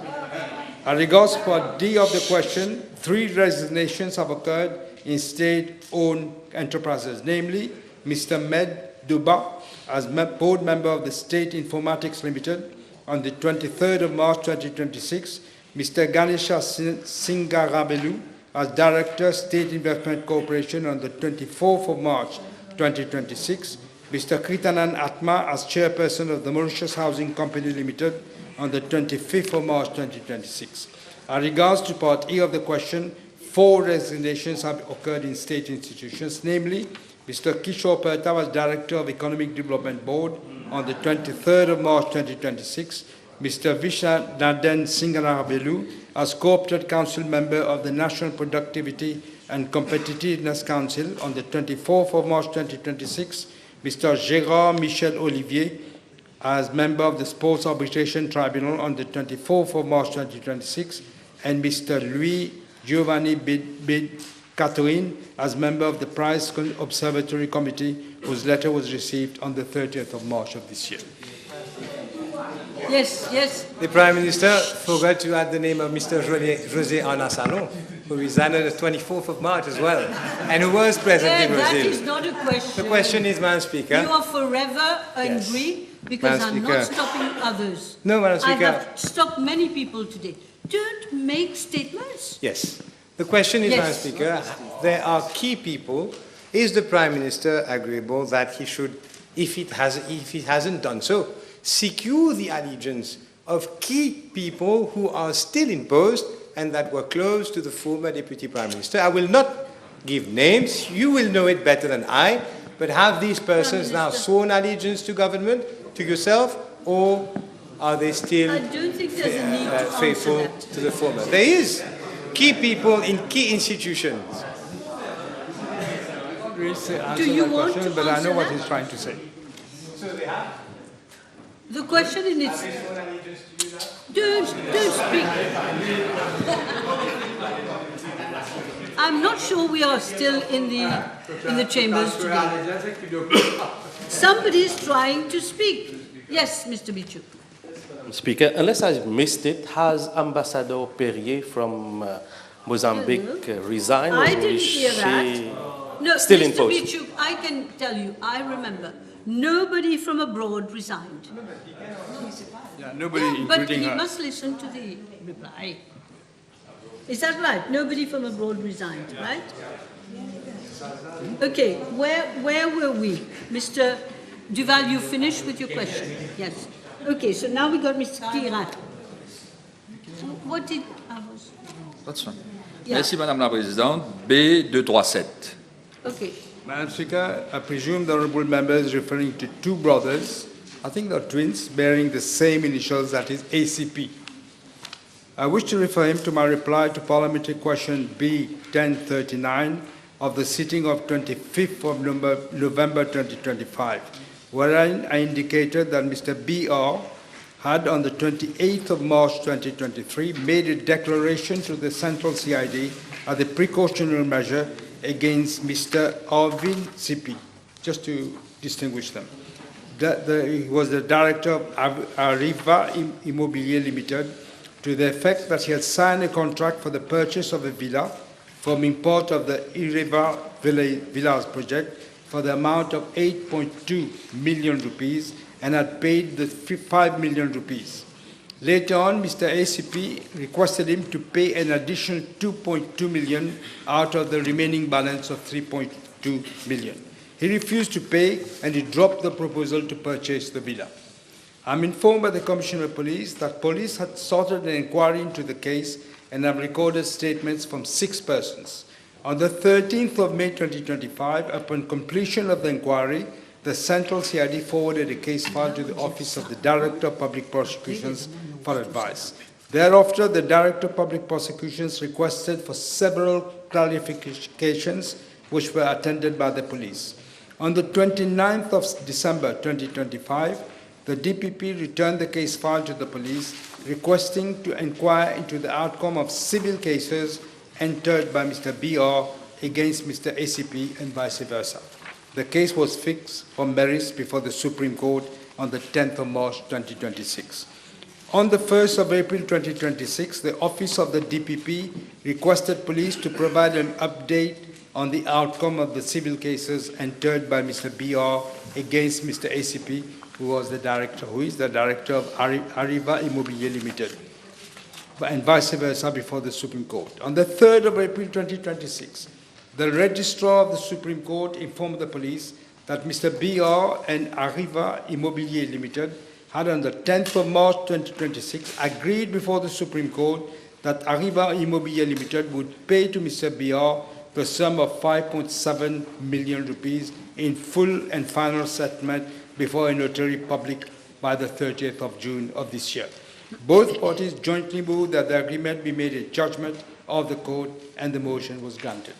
As regards part D of the question, 3 resignations have occurred in state-owned enterprises, namely Mr. Med Duba as board member of the State Informatics Limited on the 23rd of March 2026, Mr. Ganesha Singarabelu as Director, State Investment Corporation on the 24th of March 2026, Mr. Kritanan Atma as Chairperson of the Mauritius Housing Company Limited on the 25th of March 2026. As regards to part E of the question, 4 resignations have occurred in state institutions, namely Mr. Kishore Pertab as Director of Economic Development Board on the 23rd of March 2026, Mr. Vishnaden Singarabelu as Co-opted Council Member of the National Productivity and Competitiveness Council on the 24th of March 2026, Mr. Gérard Michel Olivier as Member of the Sports Arbitration Tribunal on the 24th of March 2026, and Mr. Louis Giovanni Bid Catherine as Member of the Price Observatory Committee, whose letter was received on the 30th of March of this year. Yes, yes. The Prime Minister forgot to add the name of Mr. José Anasano, who resigned on the 24th of March as well, and who was present in Brazil. That is not a question. The question is, Madam Speaker. You are forever angry because I'm not stopping others. No, Madam Speaker. I have stopped many people today. Don't make statements. Yes. The question is, Madam Speaker, there are key people. Is the Prime Minister agreeable that he should, if he hasn't done so, secure the allegiance of key people who are still in post and that were close to the former Deputy Prime Minister? I will not give names. You will know it better than I. But have these persons now sworn allegiance to government, to yourself, or are they still I don't think there's a need to faithful to the former? There is key people in key institutions. Do you want to but I know what answer he's trying to say. So they have. The question in its... Don't speak. I'm not sure we are still in the chambers today. Somebody is trying to speak. Yes, Mr. Bichu. Speaker, unless I missed it, has Ambassador Perrier from Mozambique resigned? I didn't hear that. No, still Mr. in post? Bichu, I can tell you, I remember, nobody from abroad resigned. Yeah, nobody, But including he her. must listen to the reply. Is that right? Nobody from abroad resigned, right? Okay, where were we? Mr. Duval, you finished with your question? Yes. Okay, so now we got Mr. Kira. What did I was? That's fine. Yeah. Merci, Madame la Présidente. B237. Okay. Madam Speaker, I presume the honourable member is referring to 2 brothers, I think they're twins, bearing the same initials, that is ACP. I wish to refer him to my reply to parliamentary question B1039 of the sitting of 25th of November 2025, wherein I indicated that Mr. BR had on the 28th of March 2023 made a declaration to the Central CID as a precautionary measure against Mr. Arvin Sipi, just to distinguish them. He was the director of Arriva Immobilier Limited, to the effect that he had signed a contract for the purchase of a villa from import of the Arriva Villas project for the amount of 8.2 million rupees and had paid the 5 million rupees. Later on, Mr. ACP requested him to pay an additional 2.2 million out of the remaining balance of 3.2 million. He refused to pay and he dropped the proposal to purchase the villa. I'm informed by the Commissioner of Police that police had started an inquiry into the case and have recorded statements from 6 persons. On the 13th of May 2025, upon completion of the inquiry, the Central CID forwarded a case file to the Office of the Director of Public Prosecutions for advice. Thereafter, the Director of Public Prosecutions requested for several clarifications which were attended by the police. On the 29th of December 2025, the DPP returned the case file to the police, requesting to inquire into the outcome of civil cases entered by Mr. BR against Mr. ACP and vice versa. The case was fixed for merits before the Supreme Court on the 10th of March 2026. On the 1st of April 2026, the Office of the DPP requested police to provide an update on the outcome of the civil cases entered by Mr. BR against Mr. ACP, who is the director of Arriva Immobilier Limited, and vice versa before the Supreme Court. On the 3rd of April 2026, the Registrar of the Supreme Court informed the police that Mr. BR and Arriva Immobilier Limited had on the 10th of March 2026 agreed before the Supreme Court that Arriva Immobilier Limited would pay to Mr. BR the sum of 5.7 million rupees in full and final settlement before a notary public by the 30th of June of this year. Both parties jointly moved that the agreement be made a judgment of the court, and the motion was granted.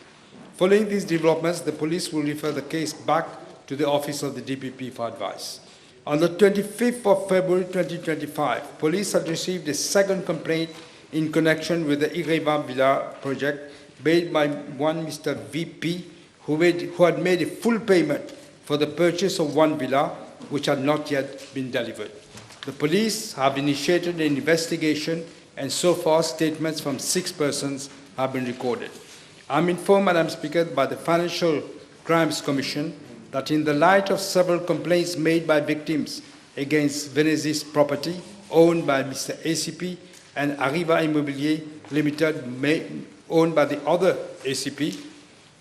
Following these developments, the police will refer the case back to the Office of the DPP for advice. On the 25th of February 2025, police had received a second complaint in connection with the Ireva Villa project made by one Mr. VP, who had made a full payment for the purchase of one villa, which had not yet been delivered. The police have initiated an investigation, and so far statements from 6 persons have been recorded. I'm informed, Madam Speaker, by the Financial Crimes Commission that in the light of several complaints made by victims against Venezis property owned by Mr. ACP and Arriva Immobilier Limited owned by the other ACP,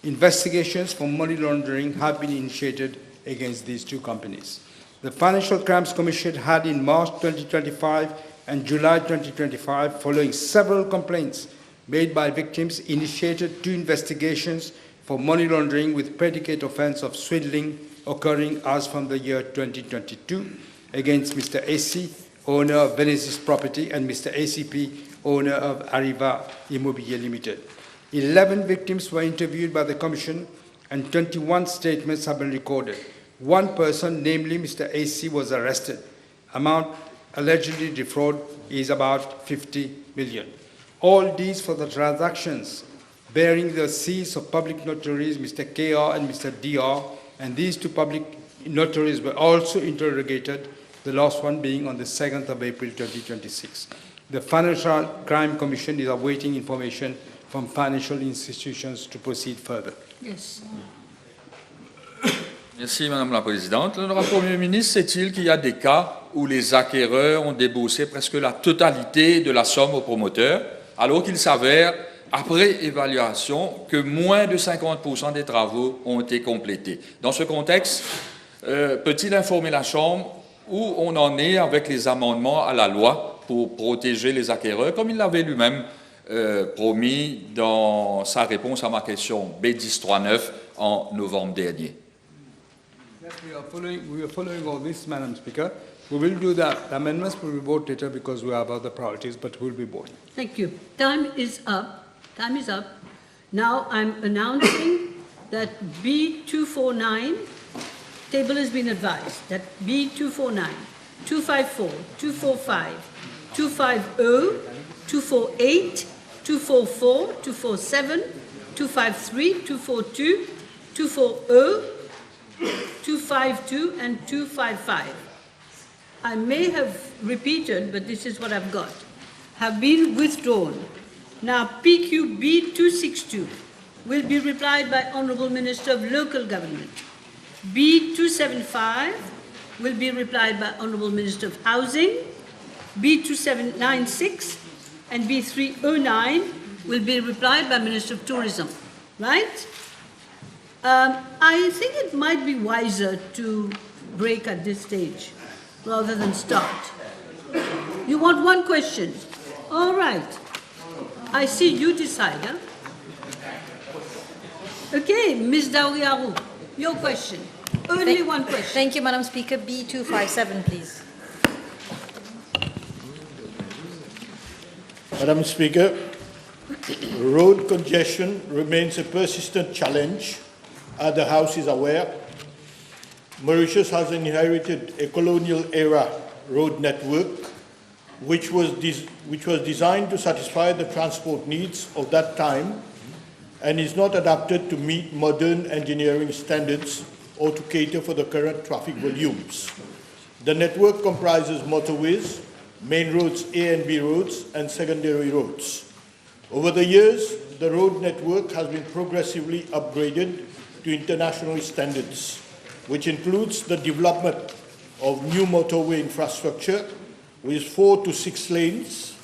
investigations for money laundering have been initiated against these 2 companies. The Financial Crimes Commission had in March 2025 and July 2025, following several complaints made by victims, initiated 2 investigations for money laundering with predicate offense of swindling occurring as from the year 2022 against Mr. AC, owner of Venezis property, and Mr. ACP, owner of Arriva Immobilier Limited. 11 victims were interviewed by the Commission and 21 statements have been recorded. 1 person, namely Mr. AC, was arrested. Amount allegedly defrauded is about 50 million. All these for the transactions bearing the seals of public notaries, Mr. KR and Mr. DR, and these 2 public notaries were also interrogated, the last one being on the 2nd of April 2026. The Financial Crime Commission is awaiting information from financial institutions to proceed further. Yes. Merci, Madame la Présidente. L'honorable Premier ministre, sait-il qu'il y a des cas où les acquéreurs ont déboursé presque la totalité de la somme au promoteur, alors qu'il s'avère, après évaluation, que moins de 50% des travaux ont été complétés? Dans ce contexte, peut-il informer la Chambre où on en est avec les amendements à la loi pour protéger les acquéreurs, comme il l'avait lui-même promis dans sa réponse à ma question B1039 en novembre dernier? Yes, we are following all this, Madam Speaker. We will do that. The amendments will be voted later because we have other priorities, but we'll be voting. Thank you. Time is up. Time is up. Now I'm announcing that B249, table has been advised that B249, 254, 245, 250, 248, 244, 247, 253, 242, 240, 252 and 255. I may have repeated, but this is what I've got, have been withdrawn. Now PQB 262 will be replied by Honourable Minister of Local Government. B275 will be replied by Honourable Minister of Housing. B2796 and B309 will be replied by Minister of Tourism. Right? I think it might be wiser to break at this stage rather than start. You want one question? All right. I see you decide. Huh? Okay, Ms. Dauriaru, your question. Only one question. Thank you, Madam Speaker. B257, please. Madam Speaker, road congestion remains a persistent challenge, as the House is aware. Mauritius has inherited a colonial-era road network which was designed to satisfy the transport needs of that time and is not adapted to meet modern engineering standards or to cater for the current traffic volumes. The network comprises motorways, main roads A and B roads, and secondary roads. Over the years, the road network has been progressively upgraded to international standards, which includes the development of new motorway infrastructure with 4 to 6 lanes.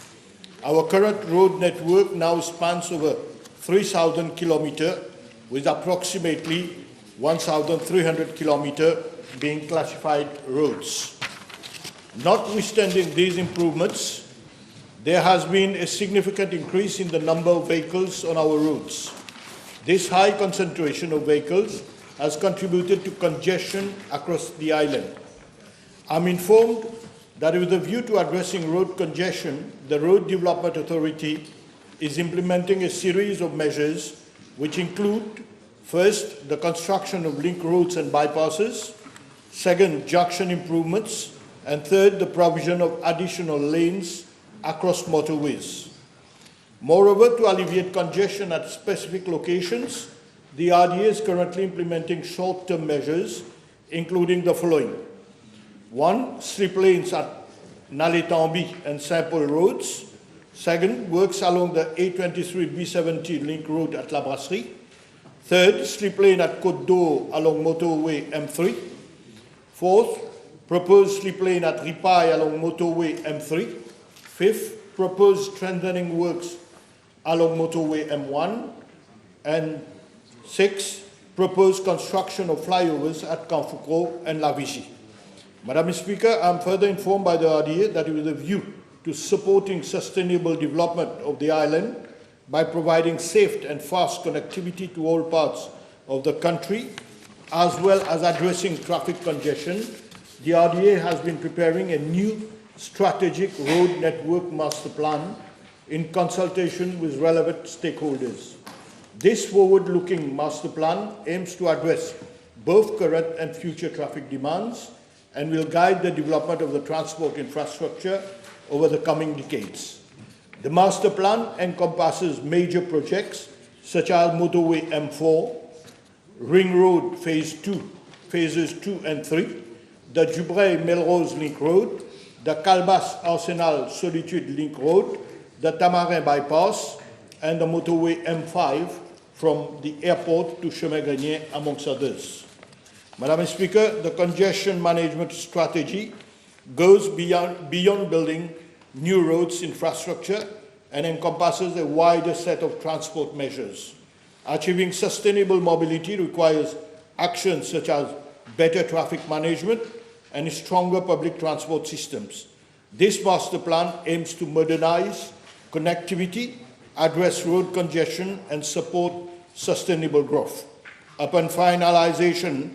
Our current road network now spans over 3,000 kilometers, with approximately 1,300 kilometers being classified roads. Notwithstanding these improvements, there has been a significant increase in the number of vehicles on our roads. This high concentration of vehicles has contributed to congestion across the island. I'm informed that with a view to addressing road congestion, the Road Development Authority is implementing a series of measures which include, first, the construction of link roads and bypasses, second, junction improvements, and third, the provision of additional lanes across motorways. Moreover, to alleviate congestion at specific locations, the RDA is currently implementing short-term measures, including the following. 1, slip lanes at Naletambi and Saint Paul roads. Second, works along the A23-B70 link road at La Brasserie. Third, slip lane at Côte d'Or along motorway M3. Fourth, proposed slip lane at Ripaille along motorway M3. Fifth, proposed strengthening works along motorway M1. And sixth, proposed construction of flyovers at Canfoucault and La Vichy. Madam Speaker, I am further informed by the RDA that with a view to supporting sustainable development of the island by providing safe and fast connectivity to all parts of the country, as well as addressing traffic congestion, the RDA has been preparing a new strategic road network master plan in consultation with relevant stakeholders. This forward-looking master plan aims to address both current and future traffic demands and will guide the development of the transport infrastructure over the coming decades. The master plan encompasses major projects such as motorway M4, Ring Road Phases 2 and 3, the Dubreuil-Melrose Link Road, the Calbas Arsenal Solitude Link Road, the Tamarin Bypass, and the motorway M5 from the airport to Chemin-Grenier, amongst others. Madam Speaker, the congestion management strategy goes beyond building new roads infrastructure and encompasses a wider set of transport measures. Achieving sustainable mobility requires actions such as better traffic management and stronger public transport systems. This master plan aims to modernize connectivity, address road congestion, and support sustainable growth. Upon finalization,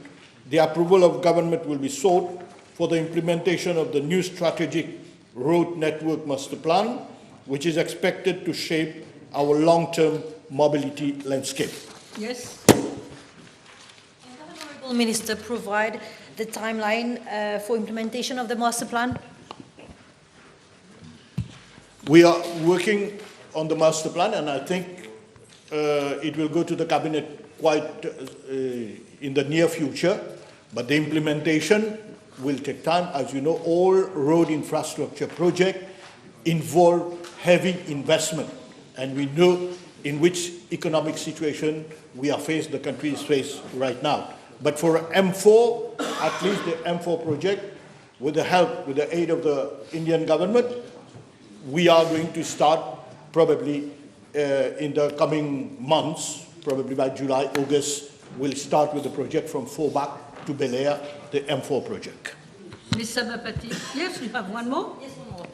the approval of government will be sought for the implementation of the new strategic road network master plan, which is expected to shape our long-term mobility landscape. Yes. Can the Honourable Minister provide the timeline for implementation of the master plan? We are working on the master plan, and I think it will go to the cabinet quite in the near future, but the implementation will take time. As you know, all road infrastructure projects involve heavy investment, and we know in which economic situation the country is faced right now. But for M4, at least the M4 project, with the aid of the Indian government, we are going to start probably in the coming months, probably by July, August will start with the project from Forbach to Bel Air, the M4 project. Ms. Sabapati, yes, you have one more? Yes, one more.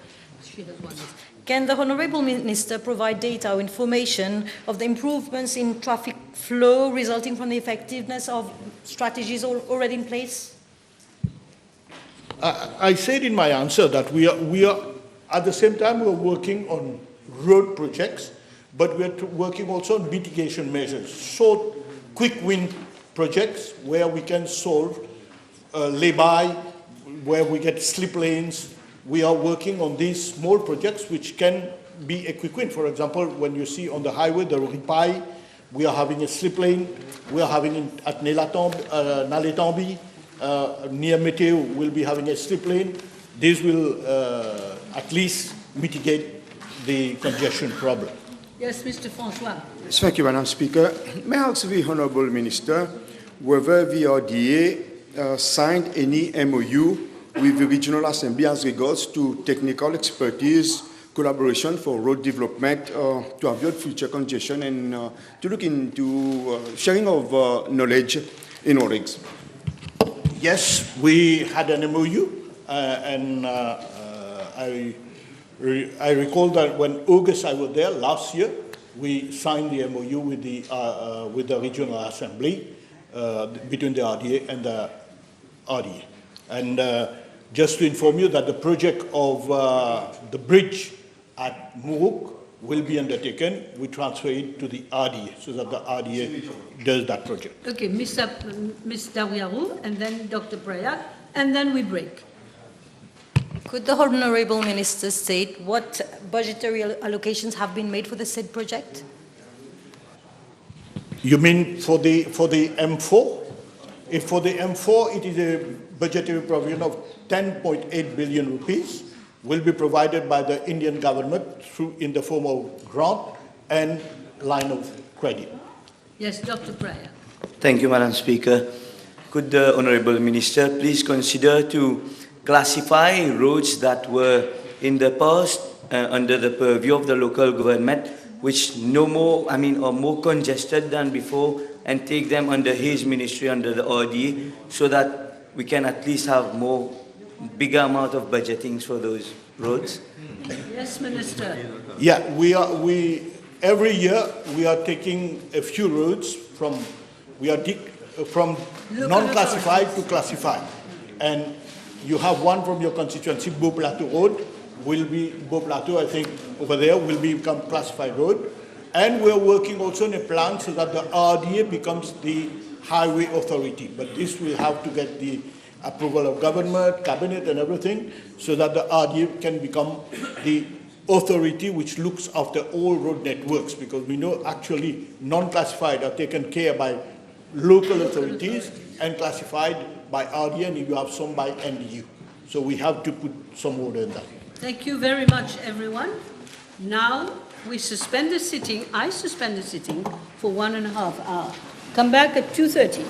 She has one more. Can the Honourable Minister provide data or information of the improvements in traffic flow resulting from the effectiveness of strategies already in place? I said in my answer that we are at the same time we're working on road projects, but we're working also on mitigation measures, short, quick win projects where we can solve lay-by, where we get slip lanes. We are working on these small projects which can be a quick win. For example, when you see on the highway, the Ripaille, we are having a slip lane. We are having at Naletambi, near Meteo, we'll be having a slip lane. This will at least mitigate the congestion problem. Yes, Mr. Francois. Thank you, Madam Speaker. May I ask the Honourable Minister whether the RDA signed any MOU with the Regional Assembly as regards to technical expertise, collaboration for road development, to avoid future congestion and to look into sharing of knowledge in ORIGS. Yes, we had an MOU, and I recall that when August I was there last year, we signed the MOU with the Regional Assembly between the RDA and the RDA. And just to inform you that the project of the bridge at Muruk will be undertaken. We transfer it to the RDA so that the RDA does that project. Okay, Ms. Dawiaru, and then Dr. Breya, and then we break. Could the Honourable Minister state what budgetary allocations have been made for the said project? You mean for the M4? If for the M4, it is a budgetary provision of 10.8 billion rupees, will be provided by the Indian government in the form of grant and line of credit. Yes, Dr. Breya. Thank you, Madam Speaker. Could the Honourable Minister please consider to classify roads that were in the past under the purview of the local government, which are more congested than before, and take them under his ministry, under the RDA, so that we can at least have bigger amount of budgetings for those roads? Yes, Minister. Yeah, every year we are taking a few roads from non-classified to classified. And you have one from your constituency, Beau Plateau Road, Beau Plateau, I think, over there, will become classified road. And we're working also on a plan so that the RDA becomes the highway authority. But this will have to get the approval of government, cabinet and everything, so that the RDA can become the authority which looks after all road networks, because we know actually non-classified are taken care by local authorities and classified by RDA, and you have some by NDU. So we have to put some order in that. Thank you very much, everyone. Now we suspend the sitting. I suspend the sitting for 1.5 hours. Come back at 2:30.